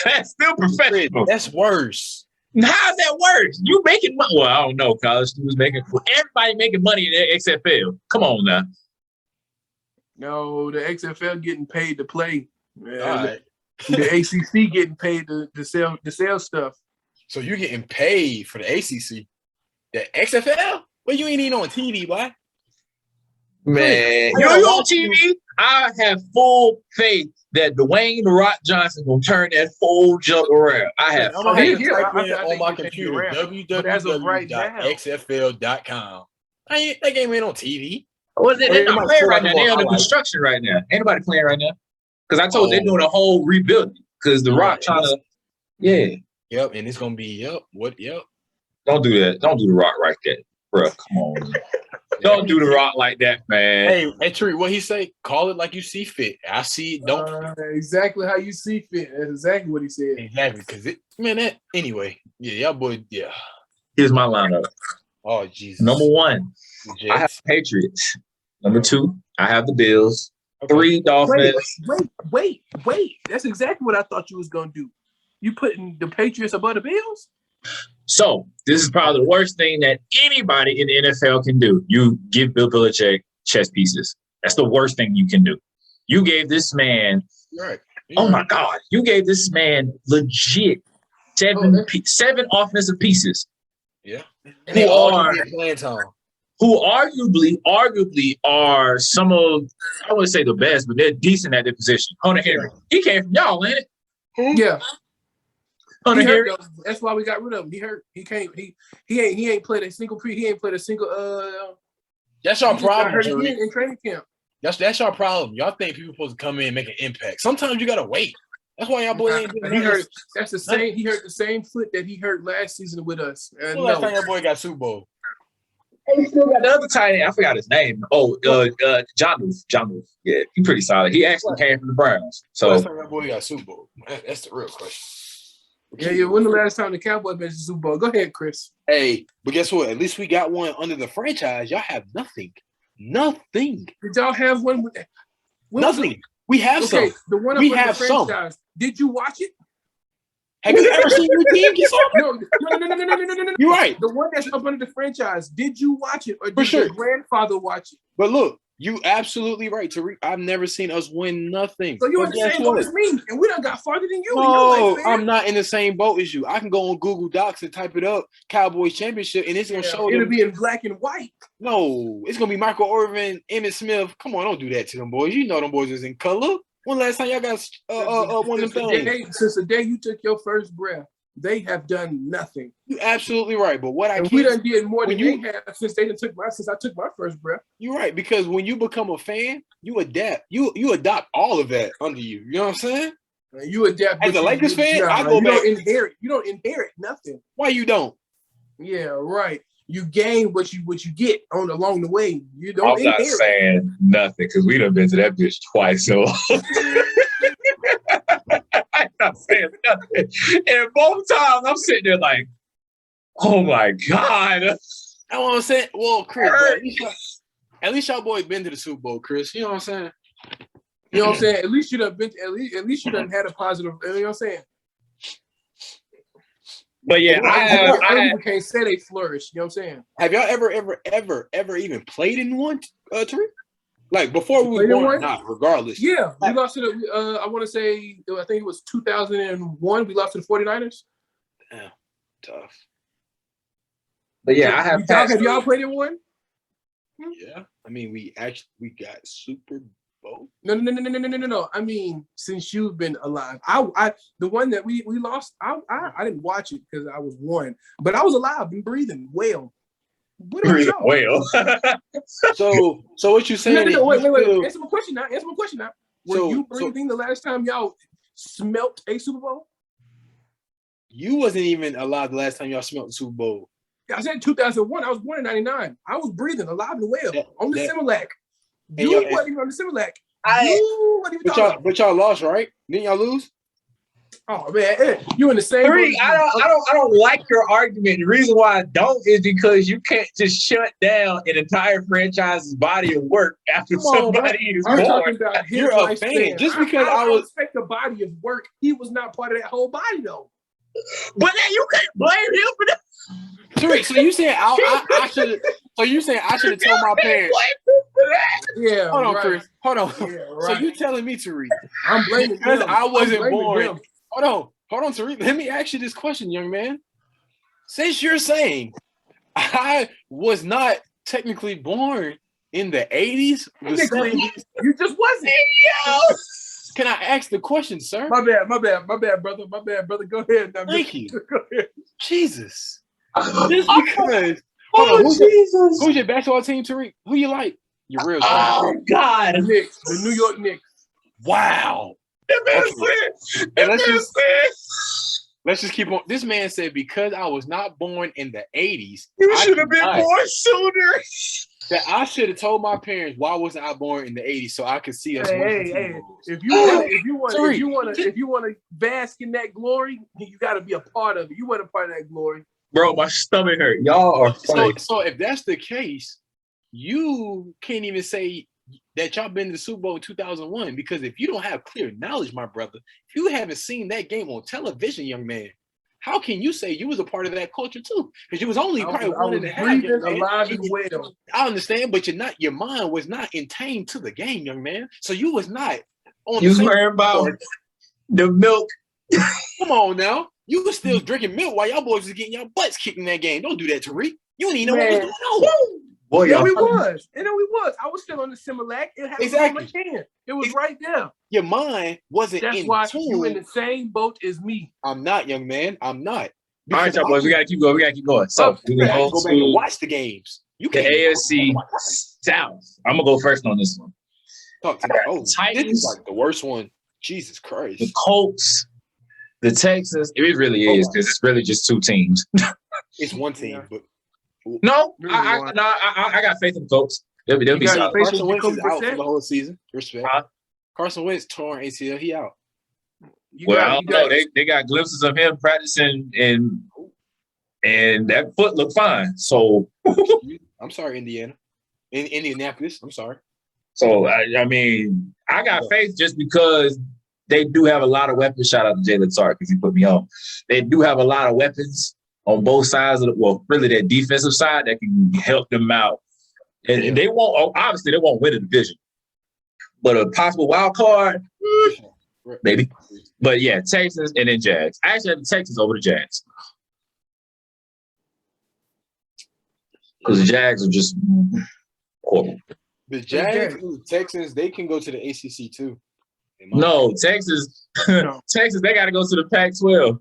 Speaker 2: That's still professional.
Speaker 1: That's worse.
Speaker 2: How's that worse? You making money? Well, I don't know. College students making. Everybody making money in the XFL. Come on now.
Speaker 3: No, the XFL getting paid to play. And
Speaker 1: All right.
Speaker 3: the ACC getting paid to sell stuff.
Speaker 1: So you're getting paid for the ACC. The XFL? Well, you ain't even on TV, boy.
Speaker 2: Man,
Speaker 1: I gotta
Speaker 2: you on
Speaker 1: watch you.
Speaker 2: TV? I have full faith that Dwayne "The Rock" Johnson will turn that whole jump around. I have.
Speaker 1: I'm gonna have to
Speaker 3: Yeah,
Speaker 1: type
Speaker 3: I
Speaker 1: in
Speaker 3: think
Speaker 1: on my
Speaker 3: they take you
Speaker 1: computer
Speaker 3: around. But as of right now-
Speaker 1: www.xfl.com. That game ain't on TV.
Speaker 2: Well, they're not playing right now. They're under
Speaker 1: highlights.
Speaker 2: construction right now. Ain't nobody playing right now. Because I told you they're
Speaker 1: Oh.
Speaker 2: doing a whole rebuilding. Because The Rock trying to, yeah.
Speaker 1: Yep, and it's gonna be yep.
Speaker 2: Don't do that. Don't do The Rock like that, bro. Come on. Don't do The Rock like that, man.
Speaker 1: Hey, Tree, what he say? Call it like you see fit. I see it. Don't
Speaker 3: Exactly how you see fit. That's exactly what he said.
Speaker 1: exactly because that anyway. Yeah, y'all boy. Yeah.
Speaker 2: Here's my lineup.
Speaker 1: Oh Jesus.
Speaker 2: Number 1,
Speaker 1: The
Speaker 2: I have
Speaker 1: Jets.
Speaker 2: Patriots. Number 2, I have the Bills.
Speaker 1: Okay.
Speaker 2: 3, Dolphins.
Speaker 3: Wait. That's exactly what I thought you was gonna do. You putting the Patriots above the Bills?
Speaker 2: So this is probably the worst thing that anybody in the NFL can do. You give Bill Belichick chess pieces. That's the worst thing you can do. You gave this man,
Speaker 1: Right.
Speaker 2: oh my God, you gave this man legit 7 offensive pieces.
Speaker 1: Yeah. And they all gonna get playing time.
Speaker 2: Who arguably are some of, I wouldn't say the best, but they're decent at their position. Hunter Henry. He came from y'all, ain't it?
Speaker 3: Yeah.
Speaker 2: Hunter
Speaker 3: He
Speaker 2: Henry.
Speaker 3: hurt, though. That's why we got rid of him. He hurt. He can't. He ain't played a single He ain't played a single.
Speaker 1: That's your
Speaker 3: he just got
Speaker 1: problem,
Speaker 3: hurt
Speaker 1: Jerry.
Speaker 3: again in training camp.
Speaker 1: That's your problem. Y'all think people supposed to come in and make an impact. Sometimes you gotta wait. That's why y'all boys ain't doing
Speaker 3: He
Speaker 1: nothing.
Speaker 3: hurt. That's the same. He hurt the same foot that he hurt last season with us.
Speaker 1: When last time your boy got Super Bowl?
Speaker 2: He still got the other tight end. I forgot his name. John Move. Yeah, he's pretty solid. He actually came from the Browns.
Speaker 1: When last
Speaker 2: So
Speaker 1: time your boy got Super Bowl? That's the real question.
Speaker 3: Yeah. When the last time the Cowboys made the Super Bowl? Go ahead, Chris.
Speaker 1: Hey, but guess what? At least we got one under the franchise. Y'all have nothing. Nothing.
Speaker 3: Did y'all have one?
Speaker 1: Nothing. We have
Speaker 3: Okay,
Speaker 1: some.
Speaker 3: the one up
Speaker 1: We
Speaker 3: under
Speaker 1: have
Speaker 3: the
Speaker 1: some.
Speaker 3: franchise. Did you watch it?
Speaker 1: Have you ever seen your team get something?
Speaker 3: No.
Speaker 1: You're right.
Speaker 3: The one that's up under the franchise. Did you watch it, or
Speaker 1: For
Speaker 3: did
Speaker 1: sure.
Speaker 3: your grandfather watch it?
Speaker 1: But look, You absolutely right, Tariq. I've never seen us win nothing.
Speaker 3: So you're in
Speaker 1: But
Speaker 3: the
Speaker 1: guess
Speaker 3: same boat
Speaker 1: what?
Speaker 3: as me, and we done got farther than you.
Speaker 1: No,
Speaker 3: in your life,
Speaker 1: I'm not in the same boat as you. I can go on Google Docs and type it up, Cowboys championship, and it's gonna show
Speaker 3: It'll
Speaker 1: them.
Speaker 3: be in black and white.
Speaker 1: No, it's gonna be Michael Irvin, Emmitt Smith. Come on, don't do that to them boys. You know them boys is in color. When last time y'all got one of them things?
Speaker 3: Since the day you took your first breath, they have done nothing.
Speaker 1: You absolutely right. But what I
Speaker 3: And
Speaker 1: can't
Speaker 3: we done did more than
Speaker 1: you-
Speaker 3: they have since I took my first breath.
Speaker 1: You're right, because when you become a fan, you adapt. You adopt all of that under you. You know what I'm saying?
Speaker 3: You adapt.
Speaker 1: As a Lakers fan, I go
Speaker 3: you
Speaker 1: back.
Speaker 3: You don't inherit nothing.
Speaker 1: Why you don't?
Speaker 3: Yeah, right. You gain what you get along the way. You don't
Speaker 2: I'm not
Speaker 3: inherit.
Speaker 2: saying nothing because we done been to that bitch twice. So I'm not saying nothing. And both times I'm sitting there like, oh my God.
Speaker 1: That's what I'm saying. Well, Chris, at least y'all boys been to the Super Bowl, Chris. You know what I'm saying?
Speaker 3: You know what I'm saying? At least you done been. At least you done had a positive. You know what I'm saying?
Speaker 2: But yeah,
Speaker 3: I can't say they flourish. You know what I'm saying?
Speaker 1: Have y'all ever even played in one, Tariq? Like before we were
Speaker 3: Played in
Speaker 1: born,
Speaker 3: one?
Speaker 1: not regardless.
Speaker 3: Yeah, we lost to the. I want to say I think it was 2001. We lost to the 49ers.
Speaker 1: Damn, tough.
Speaker 2: but yeah, I have
Speaker 3: Have y'all played in one?
Speaker 1: Yeah, I mean we got Super Bowl.
Speaker 3: No. I mean, since you've been alive, I the one that we lost. I didn't watch it because I was one, but I was alive and breathing well. What about y'all?
Speaker 2: Well,
Speaker 1: So what you saying?
Speaker 3: No, wait.
Speaker 1: Still,
Speaker 3: Answer my question now. Were you breathing the last time y'all smelt a Super Bowl?
Speaker 1: You wasn't even alive the last time y'all smelled the Super Bowl.
Speaker 3: I said 2001. I was born in 99. I was breathing alive and well on the Similac. You wasn't even on the Similac. You wasn't even talking.
Speaker 1: But y'all lost, right? Didn't y'all lose?
Speaker 3: Oh man, you in the same.
Speaker 2: I don't like your argument. The reason why I don't is because you can't just shut down an entire franchise's body of work after somebody is
Speaker 3: I'm
Speaker 2: born.
Speaker 3: talking about his
Speaker 1: You're a fan.
Speaker 3: lifespan.
Speaker 1: Just because
Speaker 3: I respect the body of work, he was not part of that whole body though.
Speaker 2: But then you can't blame him for that.
Speaker 1: Tariq, so you saying I should? So you saying I should have told my parents?
Speaker 3: Yeah.
Speaker 1: Hold on,
Speaker 3: right.
Speaker 1: Chris. Hold on.
Speaker 3: Yeah, right.
Speaker 1: So you telling me, Tariq?
Speaker 3: I'm blaming
Speaker 1: because
Speaker 3: them.
Speaker 1: I wasn't
Speaker 3: I'm blaming
Speaker 1: born.
Speaker 3: them.
Speaker 1: Hold on, Tariq. Let me ask you this question, young man. Since you're saying I was not technically born in the 80s, the 70s,
Speaker 3: You just wasn't.
Speaker 2: Yo.
Speaker 1: can I ask the question, sir?
Speaker 3: My bad, brother. Go ahead. Now,
Speaker 1: Thank you.
Speaker 3: Go ahead.
Speaker 1: Jesus. Just because.
Speaker 2: Oh, Jesus.
Speaker 1: Who's your basketball team, Tariq? Who you like? You're real.
Speaker 2: Oh, God.
Speaker 3: The Knicks, the New York Knicks.
Speaker 1: Wow.
Speaker 2: And
Speaker 1: And let's just keep on. This man said because I was not born in the 80s,
Speaker 2: you should have been born sooner.
Speaker 1: That I should have told my parents why wasn't I born in the 80s so I could see us.
Speaker 3: Hey. If you want to bask in that glory, you got to be a part of it. You want a part of that glory.
Speaker 2: Bro, my stomach hurt. Y'all are funny.
Speaker 1: So if that's the case, you can't even say that y'all been to the Super Bowl in 2001 because if you don't have clear knowledge, my brother, if you haven't seen that game on television, young man, how can you say you was a part of that culture too? Because you was only probably one and a half.
Speaker 3: Alive and well.
Speaker 1: I understand, but your mind was not intained to the game, young man. So you was not on.
Speaker 2: You was worrying about the milk.
Speaker 1: Come on now. You was still drinking milk while y'all boys was getting y'all butts kicked in that game. Don't do that, Tariq. You don't even know what was going on.
Speaker 2: Boy,
Speaker 3: Yeah, we was. I was still on the Similac. It had
Speaker 1: Exactly.
Speaker 3: It was right there.
Speaker 1: Your mind wasn't
Speaker 3: That's
Speaker 1: in
Speaker 3: why
Speaker 1: tune.
Speaker 3: you in the same boat as me.
Speaker 1: I'm not, young man. I'm not.
Speaker 2: All right, y'all boys, we gotta keep going. So we
Speaker 1: go
Speaker 2: go
Speaker 1: back and watch the games. You
Speaker 2: the
Speaker 1: can't
Speaker 2: AFC South. I'm gonna go first on this one.
Speaker 1: talk to me. Oh,
Speaker 2: Titans.
Speaker 1: this is like the worst one. Jesus Christ.
Speaker 2: The Colts, the Texans. It really is because it's really just two teams.
Speaker 1: It's one team,
Speaker 3: Yeah.
Speaker 1: but
Speaker 2: No, I got faith in the Colts. They'll be solid.
Speaker 1: Carson Wentz is
Speaker 3: Jacoby
Speaker 1: out for
Speaker 3: Brissett?
Speaker 1: the whole season. Respect.
Speaker 2: Huh?
Speaker 1: Carson Wentz torn ACL. He out.
Speaker 2: I don't know. They got glimpses of him practicing, and that foot looked fine. So
Speaker 1: I'm sorry, Indiana. In Indianapolis. I'm sorry.
Speaker 2: So I mean, I got faith just because they do have a lot of weapons. Shout out to Jalen Sark because he put me on. They do have a lot of weapons on both sides of really their defensive side that can help them out And they won't, obviously, they won't win the division. But a possible wild card, maybe. But yeah, Texans and then Jags. I actually have the Texans over the Jags. Because the Jags are just horrible.
Speaker 1: The Jags and the Texans, they can go to the ACC too.
Speaker 2: No, Texas,
Speaker 3: No.
Speaker 2: Texas, they got to go to the Pac-12.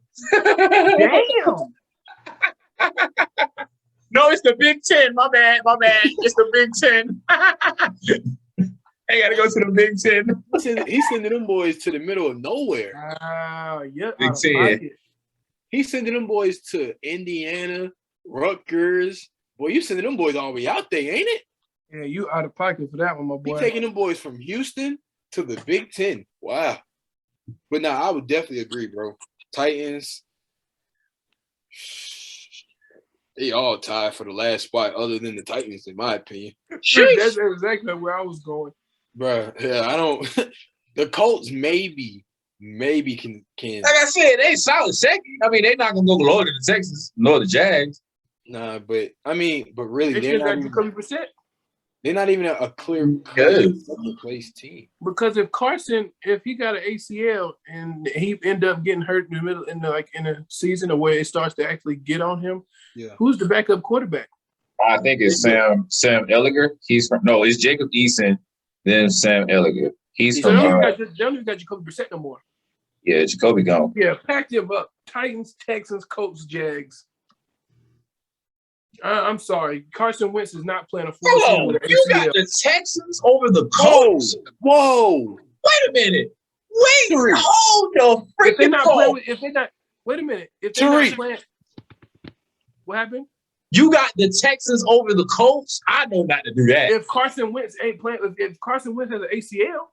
Speaker 3: Damn.
Speaker 2: No, it's the Big Ten. My bad. It's the Big Ten. They got to go to the Big Ten.
Speaker 1: He's sending them boys to the middle of nowhere.
Speaker 3: Yeah.
Speaker 2: Big Ten.
Speaker 1: He's sending them boys to Indiana, Rutgers. Boy, you sending them boys all the way out there, ain't it?
Speaker 3: Yeah, you out of pocket for that one, my boy.
Speaker 1: You taking them boys from Houston to the Big Ten. Wow. But nah, I would definitely agree, bro. Titans, they all tied for the last spot other than the Titans, in my opinion.
Speaker 3: That's exactly where I was going.
Speaker 1: Bro, yeah, I don't – the Colts maybe can –
Speaker 2: Like I said, they solid second. I mean, they're not going to go lower than the Texans nor the Jags.
Speaker 1: Nah, but – I mean, but really,
Speaker 3: they're
Speaker 1: not even a clear second place team.
Speaker 3: Because if Carson, if he got an ACL and he end up getting hurt in the middle, in the season, or where it starts to actually get on him, who's the backup quarterback?
Speaker 2: I think it's Sam Ehlinger. It's Jacob Eason, then Sam Ehlinger. He's from.
Speaker 3: They don't even got Jacoby Brissett no more.
Speaker 2: Yeah, Jacoby gone.
Speaker 3: Yeah, pack them up. Titans, Texans, Colts, Jags. I'm sorry. Carson Wentz is not playing a full season with an ACL.
Speaker 2: You got the Texans over the Colts?
Speaker 1: Whoa.
Speaker 2: Wait a minute. Hold the freaking Colts.
Speaker 3: Wait a minute. If they're not playing, what happened?
Speaker 2: You got the Texans over the Colts? I know not to do that.
Speaker 3: If Carson Wentz ain't playing, if Carson Wentz has an ACL,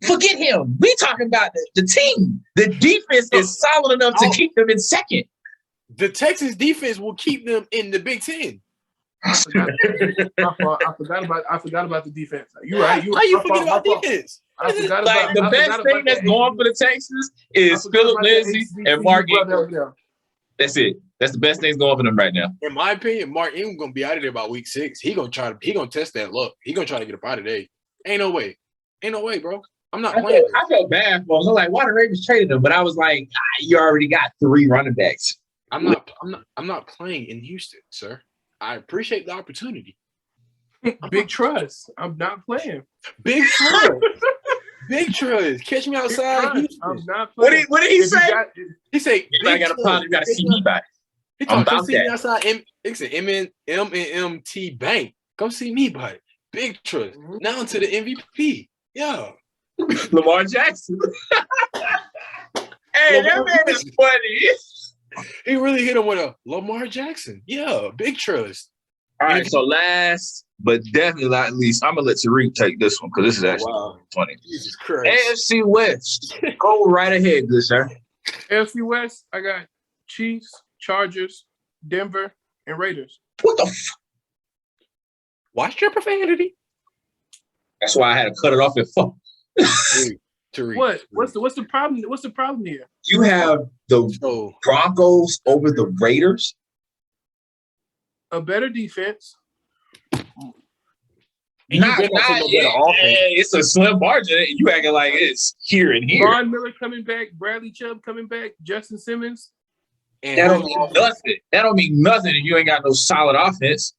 Speaker 2: forget him. We talking about the team. The defense is solid enough to keep them in second.
Speaker 1: The Texans defense will keep them in the Big Ten.
Speaker 3: I forgot about the defense. You're right.
Speaker 1: How you forget about defense?
Speaker 3: I forgot about
Speaker 2: the best thing that's going for the Texans is Philip Lindsay and Mark Ingram. That's it. That's the best thing that's going for them right now.
Speaker 1: In my opinion, Mark Ingram gonna be out of there by week 6. He gonna test that luck. He gonna try to get up out of there. Ain't no way, bro. I'm not playing.
Speaker 2: I felt bad for him. I'm like, why the Ravens traded him? But I was like, you already got 3 running backs.
Speaker 1: I'm not playing in Houston, sir. I appreciate the opportunity.
Speaker 3: Big trust. I'm not playing.
Speaker 1: Big trust. Big trust. Catch me outside.
Speaker 3: I'm not playing.
Speaker 2: What did he say?
Speaker 1: He said,
Speaker 2: I got a problem. You got to see me back.
Speaker 1: He told come see me outside. It's an M&MT Bank. Come see me, buddy. Big trust. Now to the MVP. Yeah.
Speaker 2: Lamar Jackson. Hey, that man is funny.
Speaker 1: He really hit him with a Lamar Jackson. Yeah, big trust.
Speaker 2: All right, so last but definitely not least, I'm going to let Tariq take this one because this is actually funny.
Speaker 1: Jesus Christ.
Speaker 2: AFC West. Go right ahead, good sir.
Speaker 3: AFC West, I got Chiefs, Chargers, Denver, and Raiders.
Speaker 2: What the
Speaker 1: Watch your profanity.
Speaker 2: That's why I had to cut it off at 4.
Speaker 1: Tariq.
Speaker 3: What? What's the problem? What's the problem here?
Speaker 2: You have the Broncos over the Raiders.
Speaker 3: A better defense.
Speaker 2: It's a slim margin. You acting like it's here and here.
Speaker 3: Von Miller coming back, Bradley Chubb coming back, Justin Simmons.
Speaker 2: And that don't mean nothing. That don't mean nothing if you ain't got no solid offense.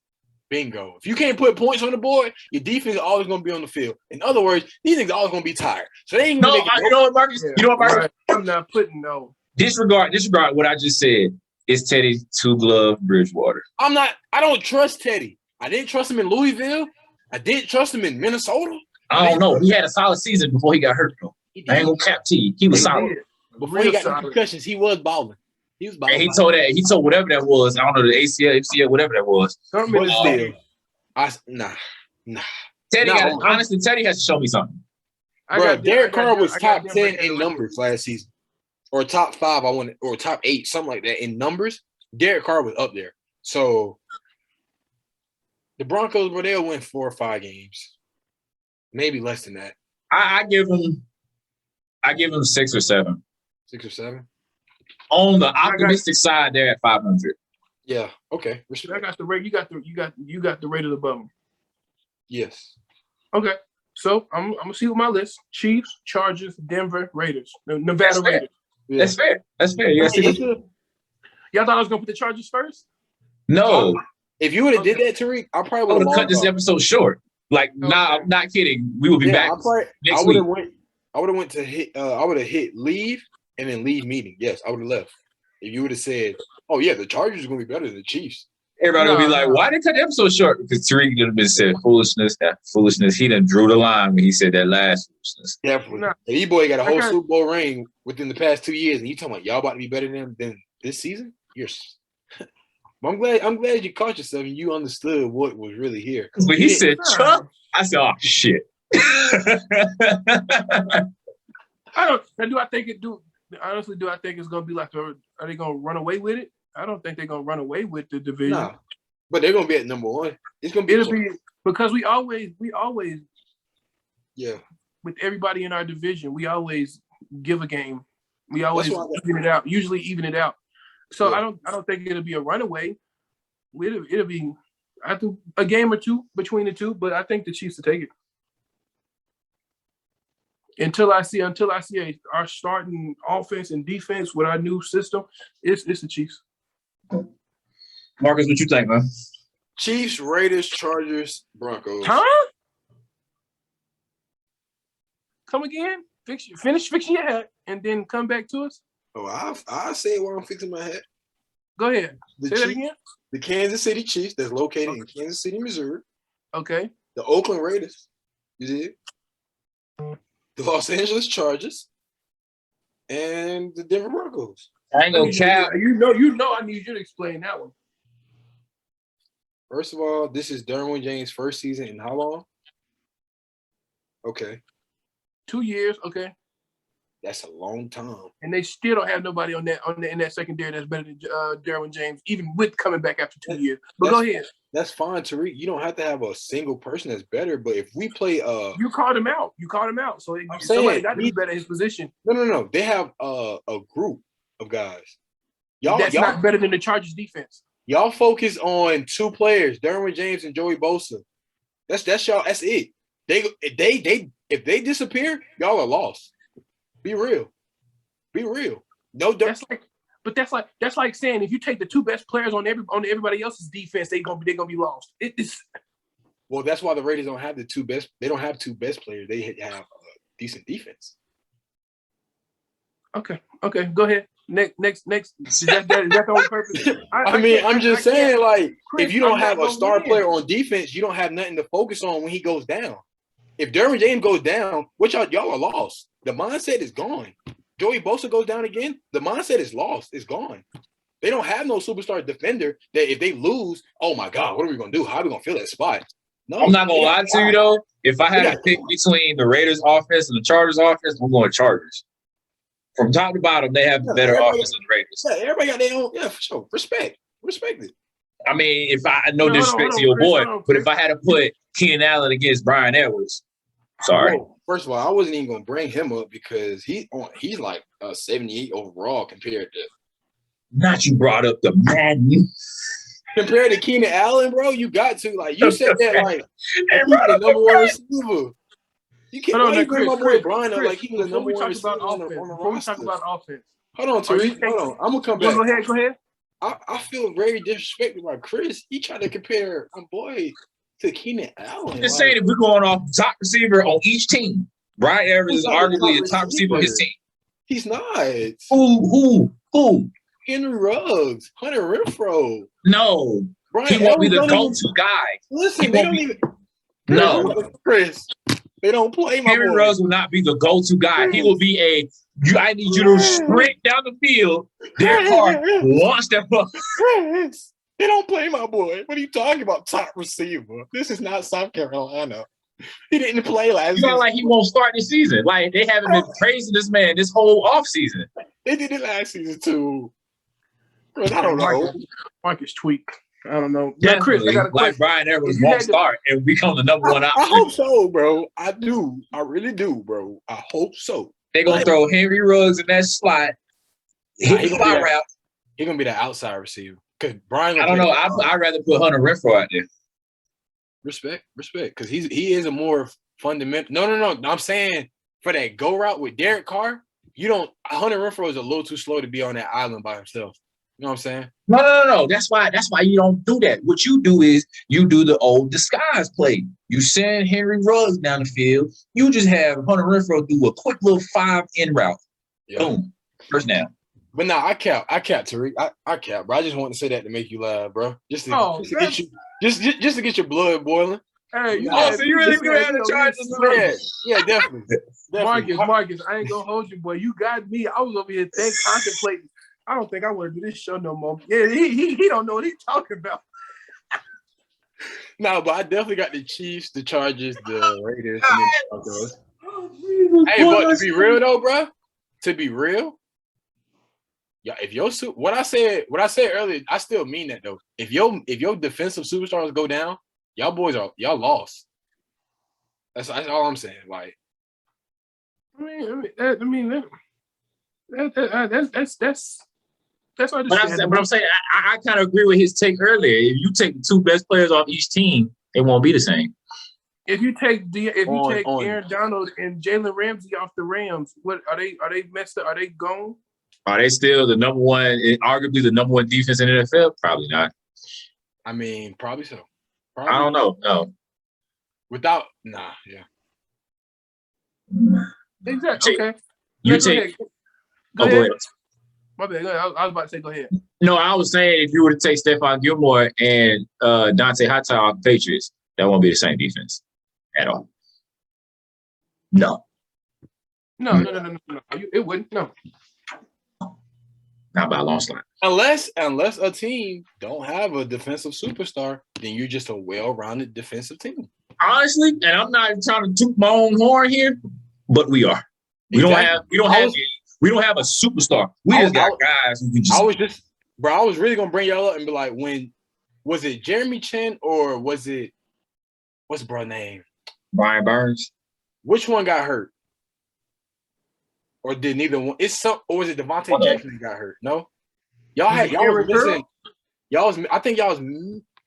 Speaker 1: Bingo. If you can't put points on the board, your defense is always going to be on the field. In other words, these things are always going to be tired. So they ain't going to make it.
Speaker 2: You know what, Marcus?
Speaker 3: Yeah,
Speaker 2: you know what, Marcus?
Speaker 3: I'm not putting no.
Speaker 2: Disregard what I just said. It's Teddy Two-Glove Bridgewater.
Speaker 1: I don't trust Teddy. I didn't trust him in Louisville. I didn't trust him in Minnesota.
Speaker 2: I don't know. He had a solid season before he got hurt, though. I ain't going to cap to you. He was solid.
Speaker 1: Before he got the concussions, he was balling. He was balling.
Speaker 2: And he told whatever that was. I don't know, the ACL, MCL, whatever that was.
Speaker 1: Nah.
Speaker 2: Teddy, honestly, Teddy has to show me something.
Speaker 1: Bro, Derek Carr was top 10 in numbers last season. Or top 5, or top 8, something like that. In numbers, Derek Carr was up there. So the Broncos, bro, they'll win 4 or 5 games. Maybe less than that.
Speaker 2: I give them 6 or 7.
Speaker 1: 6 or 7?
Speaker 2: On the optimistic side, they're at 500.
Speaker 1: Yeah. Okay.
Speaker 3: I
Speaker 1: Respect.
Speaker 3: got the rate. You got the Raiders above them.
Speaker 1: Yes.
Speaker 3: Okay. So I'm gonna see with my list: Chiefs, Chargers, Denver, Raiders, Nevada
Speaker 2: That's fair.
Speaker 3: Raiders.
Speaker 1: Yeah.
Speaker 2: That's fair. That's fair. You
Speaker 1: I
Speaker 2: gotta
Speaker 1: mean,
Speaker 2: see what-
Speaker 3: Y'all thought I was gonna put the Chargers first?
Speaker 2: No,
Speaker 1: if you would have did that, Tariq, I probably
Speaker 2: I
Speaker 1: would
Speaker 2: would
Speaker 1: have
Speaker 2: have cut this episode short. Like, nah, I'm not kidding. We will be back
Speaker 1: I
Speaker 2: next
Speaker 1: would
Speaker 2: week.
Speaker 1: have went. I would have went to hit. I would have hit leave and then leave meeting. Yes, I would have left. If you would have said, "Oh yeah, the Chargers are going to be better than the Chiefs."
Speaker 2: Everybody will be like, why did they cut the episode short? Because Tariq would have been said foolishness. That foolishness. He done drew the line when he said that last foolishness.
Speaker 1: Definitely.
Speaker 3: No.
Speaker 1: And E-boy got a whole Super Bowl ring within the past 2 years, and you talking about y'all about to be better than this season? I'm glad you caught yourself and you understood what was really here.
Speaker 2: When he said Chuck, I said, oh shit.
Speaker 3: I don't. Now, do I think it? Honestly, do I think it's gonna be like? Are they gonna run away with it? I don't think they're gonna run away with the division.
Speaker 1: Nah, but they're gonna be at number one. It's gonna be.
Speaker 3: It'll be because we always,
Speaker 1: yeah.
Speaker 3: with everybody in our division, we always give a game. We always even it out. Usually even it out. So yeah. I don't think it'll be a runaway. It'll be I think a game or two between the two, but I think the Chiefs will take it. Until I see our starting offense and defense with our new system, it's the Chiefs.
Speaker 2: Marcus, what you think, man?
Speaker 1: Chiefs, Raiders, Chargers, Broncos.
Speaker 3: Huh? Come again? Finish fixing your hat and then come back to us.
Speaker 1: Oh, I say it while I'm fixing my hat.
Speaker 3: Go ahead. Say that again.
Speaker 1: The Kansas City Chiefs, that's located in Kansas City, Missouri.
Speaker 3: Okay.
Speaker 1: The Oakland Raiders. You did. The Los Angeles Chargers. And the Denver Broncos.
Speaker 2: I ain't gonna cap.
Speaker 3: You know. I need you to explain that one.
Speaker 1: First of all, this is Derwin James' first season in how long? Okay.
Speaker 3: 2 years. Okay.
Speaker 1: That's a long time.
Speaker 3: And they still don't have nobody in that secondary that's better than Derwin James, even with coming back after 2 years. But go ahead.
Speaker 1: That's fine, Tariq. You don't have to have a single person that's better, but if we play
Speaker 3: you called him out. So somebody got to be better in his position.
Speaker 1: No. They have a group of guys.
Speaker 3: Y'all not better than the Chargers defense.
Speaker 1: Y'all focus on two players, Derwin James and Joey Bosa. That's y'all. That's it. If they disappear, y'all are lost. Be real. No,
Speaker 3: that's like saying if you take the two best players on everybody else's defense, they're gonna be lost.
Speaker 1: Well, that's why the Raiders don't have the two best. They don't have two best players. They have a decent defense.
Speaker 3: Okay. Go ahead. Next. Is that the only purpose?
Speaker 1: I'm just saying, like, Chris, if you don't have a star player on defense, you don't have nothing to focus on when he goes down. If Derwin James goes down, y'all are lost. The mindset is gone. Joey Bosa goes down again, the mindset is lost. It's gone. They don't have no superstar defender that if they lose, oh my God, what are we going to do? How are we going to fill that spot? No,
Speaker 2: I'm not going to lie to you, though. If I had to pick between the Raiders offense and the Chargers offense, I'm going Chargers. From top to bottom, they have better offense than the Raiders.
Speaker 1: Yeah, everybody got their own. Yeah, for sure. Respect it.
Speaker 2: I mean, if I no disrespect to your boy, but if I had to put Keenan Allen against Brian Edwards, sorry.
Speaker 1: Well, first of all, I wasn't even going to bring him up because he's like 78 overall compared to.
Speaker 2: Not you brought up the Madden.
Speaker 1: Compared to Keenan Allen, bro, you got to you said that like he's the number one receiver. You can't. Why you bring my boy Brian up like he was the number one receiver on the roster?
Speaker 3: Before we talk about offense,
Speaker 1: hold on, Tariq. Hold on, I'm gonna come back.
Speaker 3: Go ahead.
Speaker 1: I feel very disrespected by Chris. He tried to compare my boy to Keenan Allen.
Speaker 2: I'm just saying, if we're going off top receiver on each team, Brian Edwards is arguably a top receiver on his team.
Speaker 1: He's not.
Speaker 2: Who?
Speaker 1: Henry Ruggs, Hunter Renfrow.
Speaker 2: No, Brian he won't be the go-to guy.
Speaker 1: Listen, they don't even.
Speaker 2: No,
Speaker 1: Chris. They don't play my
Speaker 2: Henry Ruggs will not be the go-to guy. He will be I need you to sprint down the field. Derek Carr, launch that ball.
Speaker 1: Chris, they don't play my boy. What are you talking about, top receiver? This is not South Carolina. He didn't play last season.
Speaker 2: It's not like he won't start this season. Like, they haven't been praising this man this whole offseason.
Speaker 1: They did it last season, too. Chris, I don't know.
Speaker 3: Marcus tweak. I don't know.
Speaker 2: Yeah, Chris, I got a question. Like Brian Edwards won't start and become the number one option.
Speaker 1: I hope so, bro. I do. I really do, bro. I hope so.
Speaker 2: They're going to throw Henry Ruggs in that slot. Hit the spot route.
Speaker 1: He's going to be the outside receiver. Because Brian.
Speaker 2: I don't know. I'd rather put Hunter Renfrow out there.
Speaker 1: Respect. Because he is a more fundamental. No. I'm saying for that go route with Derek Carr, Hunter Renfrow is a little too slow to be on that island by himself. You know what I'm saying?
Speaker 2: No. That's why you don't do that. What you do is you do the old disguise play. You send Henry Ruggs down the field. You just have Hunter Renfrow do a quick little 5 in route. Yeah. Boom. First down.
Speaker 1: But nah, I cap, Tariq. I cap, bro. I just want to say that to make you laugh, bro. Just to get your blood boiling.
Speaker 3: Hey,
Speaker 2: so you really do have the Chargers?
Speaker 1: Yeah, definitely.
Speaker 3: Marcus, I ain't gonna hold you, boy. You got me. I was over here contemplating. I don't think I want to do this show no more. Yeah, he don't know what he's talking about.
Speaker 1: No, but I definitely got the Chiefs, the Chargers, the Raiders, and then the Broncos. Hey, but to be real though, bro. To be real. Yeah, what I said earlier, I still mean that though. If your defensive superstars go down, y'all lost. That's all I'm saying. Like,
Speaker 3: that's understandable.
Speaker 2: But I'm saying I kind of agree with his take earlier. If you take the 2 best players off each team, it won't be the same.
Speaker 3: If you take Aaron Donald and Jalen Ramsey off the Rams, what are they messed up? Are they gone?
Speaker 2: Are they still arguably the number 1 defense in the NFL? Probably not.
Speaker 1: I mean, probably so.
Speaker 2: I don't know. No.
Speaker 1: Yeah.
Speaker 3: Exactly. Okay.
Speaker 2: You take.
Speaker 3: Go ahead.
Speaker 2: Go ahead.
Speaker 3: My bad. Go ahead. I was about to say, go ahead.
Speaker 2: No, I was saying if you were to take Stephon Gilmore and Dante Hightower off the Patriots, that won't be the same defense at all. No.
Speaker 3: No. It wouldn't. No.
Speaker 2: Not by a long shot.
Speaker 1: Unless a team don't have a defensive superstar, then you're just a well-rounded defensive team.
Speaker 2: Honestly, and I'm not trying to toot my own horn here, but we are. We don't have a superstar. We just got guys who can just.
Speaker 1: I was really gonna bring y'all up and be like, was it Jeremy Chin or was it what's bro name?
Speaker 2: Brian Burns.
Speaker 1: Which one got hurt? Or did neither one? Or was it Devontae Jackson that got hurt? No, y'all was missing. I think y'all was.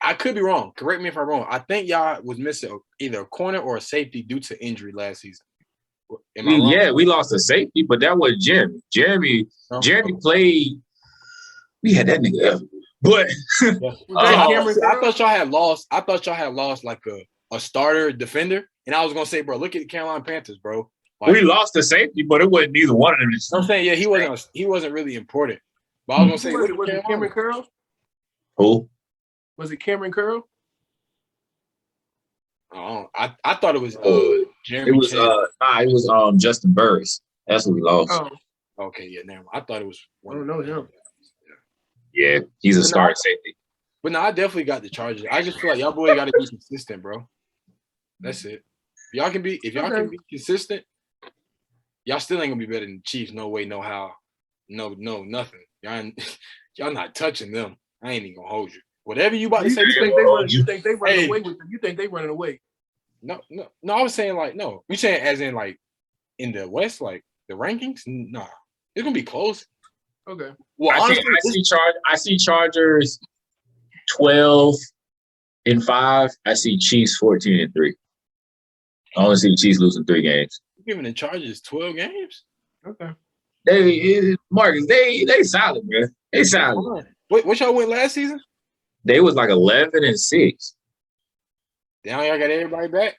Speaker 1: I could be wrong. Correct me if I'm wrong. I think y'all was missing either a corner or a safety due to injury last season.
Speaker 2: Yeah, we lost a safety, but that was Jeremy. Jeremy played. We had that nigga ever. But
Speaker 1: I thought y'all had lost. I thought y'all had lost like a starter defender, and I was gonna say, bro, look at the Carolina Panthers, bro.
Speaker 2: Like, we lost the safety, but it wasn't neither one of them.
Speaker 1: I'm saying, yeah, he wasn't really important. But I was gonna say,
Speaker 3: was it Cameron Curl?
Speaker 2: Who?
Speaker 3: Was it Cameron Curl?
Speaker 1: Oh, I thought it was Jeremy.
Speaker 2: It was Justin Burris. That's what we lost.
Speaker 3: Oh.
Speaker 1: Okay, yeah, never mind. I thought it was
Speaker 3: I don't know him.
Speaker 2: Yeah, he's a starting safety.
Speaker 1: But no, I definitely got the Chargers. I just feel like y'all boy got to be consistent, bro. That's it. If y'all can be consistent, y'all still ain't gonna be better than the Chiefs. No way, no how, no nothing. Y'all not touching them. I ain't even gonna hold you. Whatever you about to say,
Speaker 3: you think they running away with them? You think they running away?
Speaker 1: No. I was saying like no. You saying as in like in the West, like the rankings? Nah, it's gonna be close.
Speaker 3: Okay.
Speaker 1: Well,
Speaker 2: I see Chargers 12-5. I see Chiefs 14-3. I only see the Chiefs losing 3 games.
Speaker 1: You're giving the Chargers 12 games?
Speaker 3: Okay.
Speaker 2: Marcus, they solid, man. They solid.
Speaker 1: What y'all went last season?
Speaker 2: They was like 11-6.
Speaker 1: Now y'all got everybody back.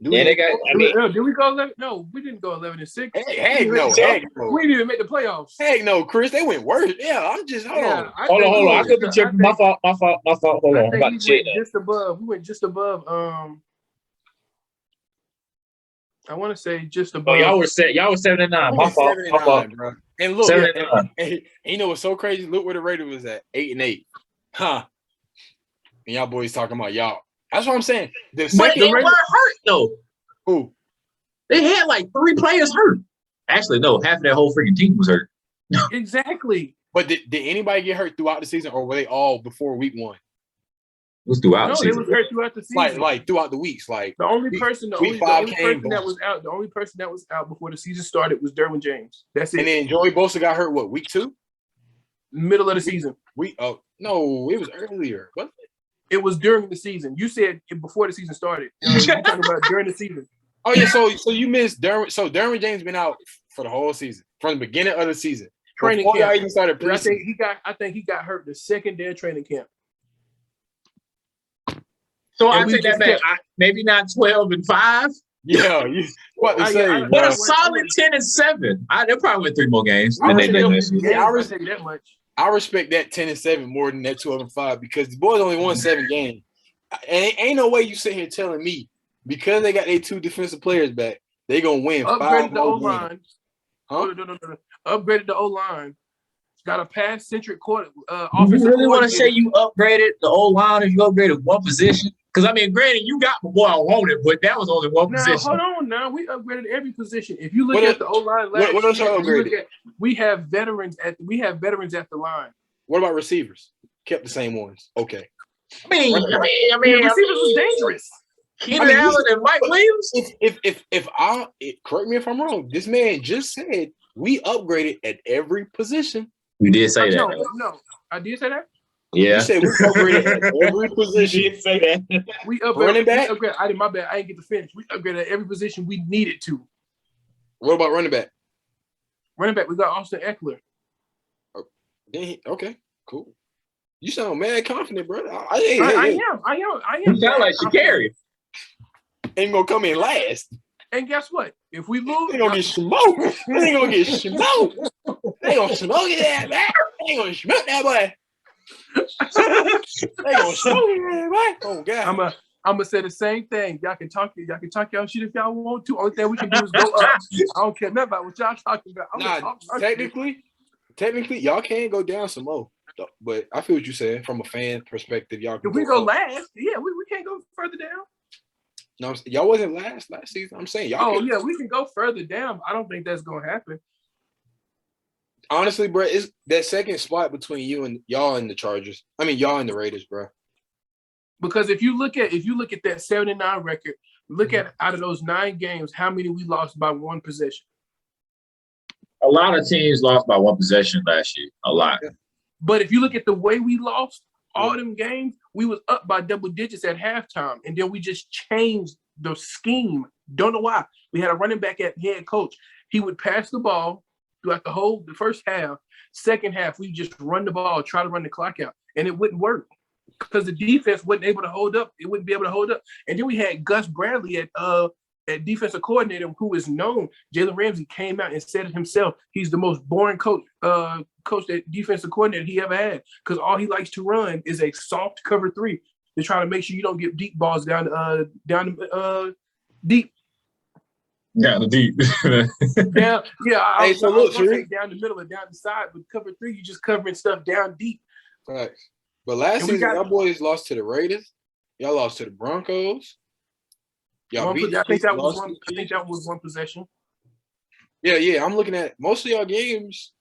Speaker 3: Did we go 11? No, we didn't go 11-6.
Speaker 1: Heck no.
Speaker 3: We didn't even make the playoffs.
Speaker 1: Heck no, Chris. They went worse. Yeah, I'm just hold on.
Speaker 2: Hold on. I could be tripping. My fault. Hold on. I'm about to check that.
Speaker 3: We went just above. I want to say just above.
Speaker 2: Oh, y'all were 7-9. My fault.
Speaker 1: Bro. And look, and you know what's so crazy? Look where the Raiders was at, 8-8. Huh? And y'all boys talking about y'all. That's what I'm saying.
Speaker 2: But they were hurt though.
Speaker 1: Who?
Speaker 2: They had like 3 players hurt. Actually, no, half of that whole freaking team was hurt.
Speaker 3: Exactly.
Speaker 1: But did anybody get hurt throughout the season, or were they all before week 1?
Speaker 2: It was throughout the season.
Speaker 3: No, they were hurt throughout the season.
Speaker 1: Like throughout the weeks. Like
Speaker 3: the only person that was out before the season started was Derwin James. That's it.
Speaker 1: And then Joey Bosa got hurt. What, week 2?
Speaker 3: Middle of the season.
Speaker 1: No, it was earlier. What?
Speaker 3: It was during the season. You said it before the season started. You're talking about during the season.
Speaker 1: Oh yeah, so you missed Derwin. So Derwin James been out for the whole season, from the beginning of the season.
Speaker 3: Training
Speaker 1: before
Speaker 3: camp.
Speaker 1: y'all even started
Speaker 3: I
Speaker 1: preseason.
Speaker 3: think he got hurt the second day of training camp.
Speaker 2: So I take that back. Maybe not 12-5.
Speaker 1: Yeah, you what to say?
Speaker 2: But a solid 10-7. They'll probably win 3 more games.
Speaker 3: I take that much.
Speaker 1: I respect that 10-7 more than that 12-5 because the boys only won 7 games. And ain't no way you sit here telling me because they got their 2 defensive players back, they gonna win 5 more games.
Speaker 3: Huh? No. Upgraded the O-line. Got a pass-centric quarter.
Speaker 2: You really want to say you upgraded the O-line if you upgraded one position? Because, I mean, granted, you got the boy I wanted, but that was only one position.
Speaker 3: Hold on now. We upgraded every position. If you look at the O-line last
Speaker 1: what else y'all upgraded?
Speaker 3: We have veterans at the line.
Speaker 1: What about receivers? Kept the same ones. Okay.
Speaker 2: I mean,
Speaker 3: receivers was dangerous.
Speaker 2: Keenan Allen and Mike Williams?
Speaker 1: If correct me if I'm wrong, this man just said we upgraded at every position.
Speaker 2: You did say that.
Speaker 3: No, I did say that.
Speaker 2: Yeah.
Speaker 1: You said we upgraded at every position.
Speaker 2: You did say that.
Speaker 3: We upgraded.
Speaker 1: Running back?
Speaker 3: My bad. I didn't get to finish. We upgraded at every position we needed to.
Speaker 1: What about running back?
Speaker 3: Running back, we got Austin Eckler.
Speaker 1: Okay, cool. You sound mad confident, bro.
Speaker 3: I am.
Speaker 2: You sound like Sha'Carri.
Speaker 1: Ain't gonna come in last.
Speaker 3: And guess what? If we lose,
Speaker 1: they gonna get smoked. They gonna get smoked. They gonna smoke that man. They gonna smoke that boy. They gonna smoke that boy. Oh God.
Speaker 3: I'm gonna say the same thing. Y'all can talk y'all shit if y'all want to. Only thing we can do is go up. I don't care nothing about what y'all talking about.
Speaker 1: Technically, y'all can go down some more. But I feel what you're saying from a fan perspective. Y'all can
Speaker 3: if we go last, yeah, we can't go further down.
Speaker 1: No, y'all wasn't last season. I'm saying y'all.
Speaker 3: Yeah, we can go further down. I don't think that's gonna happen.
Speaker 1: Honestly, bro, it's that second spot between y'all and the Chargers. I mean, y'all and the Raiders, bro.
Speaker 3: Because if you look at that 79 record, look at out of those 9 games, how many we lost by one possession.
Speaker 2: A lot of teams lost by one possession last year. A lot.
Speaker 3: But if you look at the way we lost all them games, we was up by double digits at halftime, and then we just changed the scheme. Don't know why. We had a running back at head coach. He would pass the ball throughout the first half. Second half, we just run the ball, try to run the clock out, and it wouldn't work because the defense wasn't able to hold up. It wouldn't be able to hold up. And then we had Gus Bradley at defensive coordinator, who is known. Jalen Ramsey came out and said it himself. He's the most boring coach that defensive coordinator he ever had, because all he likes to run is a soft cover 3 to try to make sure you don't get deep balls down deep.
Speaker 2: Down the deep.
Speaker 1: So look,
Speaker 3: down the middle or down the side, but cover 3, you just covering stuff down deep.
Speaker 1: Right. But last season, y'all boys lost to the Raiders. Y'all lost to the Broncos.
Speaker 3: I think that was one possession.
Speaker 1: Yeah. I'm looking at most of y'all games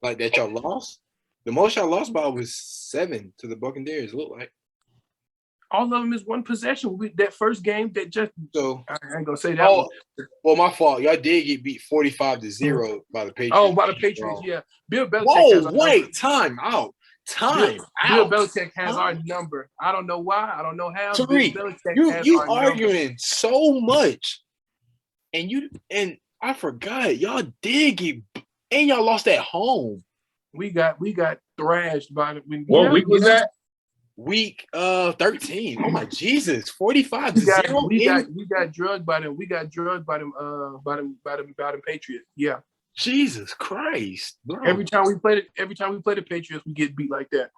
Speaker 1: like that y'all lost. The most y'all lost by was 7 to the Buccaneers. Look like
Speaker 3: all of them is one possession. That first game that just I ain't gonna say that.
Speaker 1: Well, my fault. Y'all did get beat 45-0 by the Patriots.
Speaker 3: Oh, by the Patriots, yeah. Bill Belichick.
Speaker 1: Time out.
Speaker 3: Bill Belichick has our number. I don't know why. I don't know how.
Speaker 1: Tariq, you arguing number so much, and I forgot y'all did get, and y'all lost at home.
Speaker 3: We got thrashed by it.
Speaker 2: What week was that?
Speaker 1: Week 13. Oh my Jesus, 45-0.
Speaker 3: We got drugged by them. We got drugged by them. By them Patriots. Yeah.
Speaker 1: Jesus Christ, bro.
Speaker 3: Every time we play the Patriots, we get beat like that.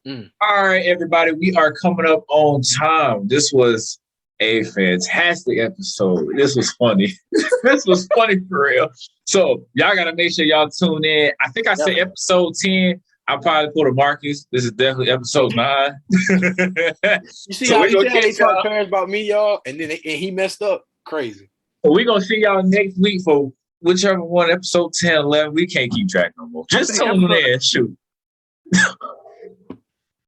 Speaker 2: All right, everybody, we are coming up on time. This was a fantastic episode. This was funny. This was funny for real. So y'all gotta make sure y'all tune in. I think I said episode 10. I'll probably put a Marcus. This is definitely episode 9.
Speaker 1: You see how they talk trash about me, y'all, and he messed up. Crazy.
Speaker 2: So we're gonna see y'all next week for whichever one, episode 10, 11. We can't keep track no more. Just tune in. Shoot.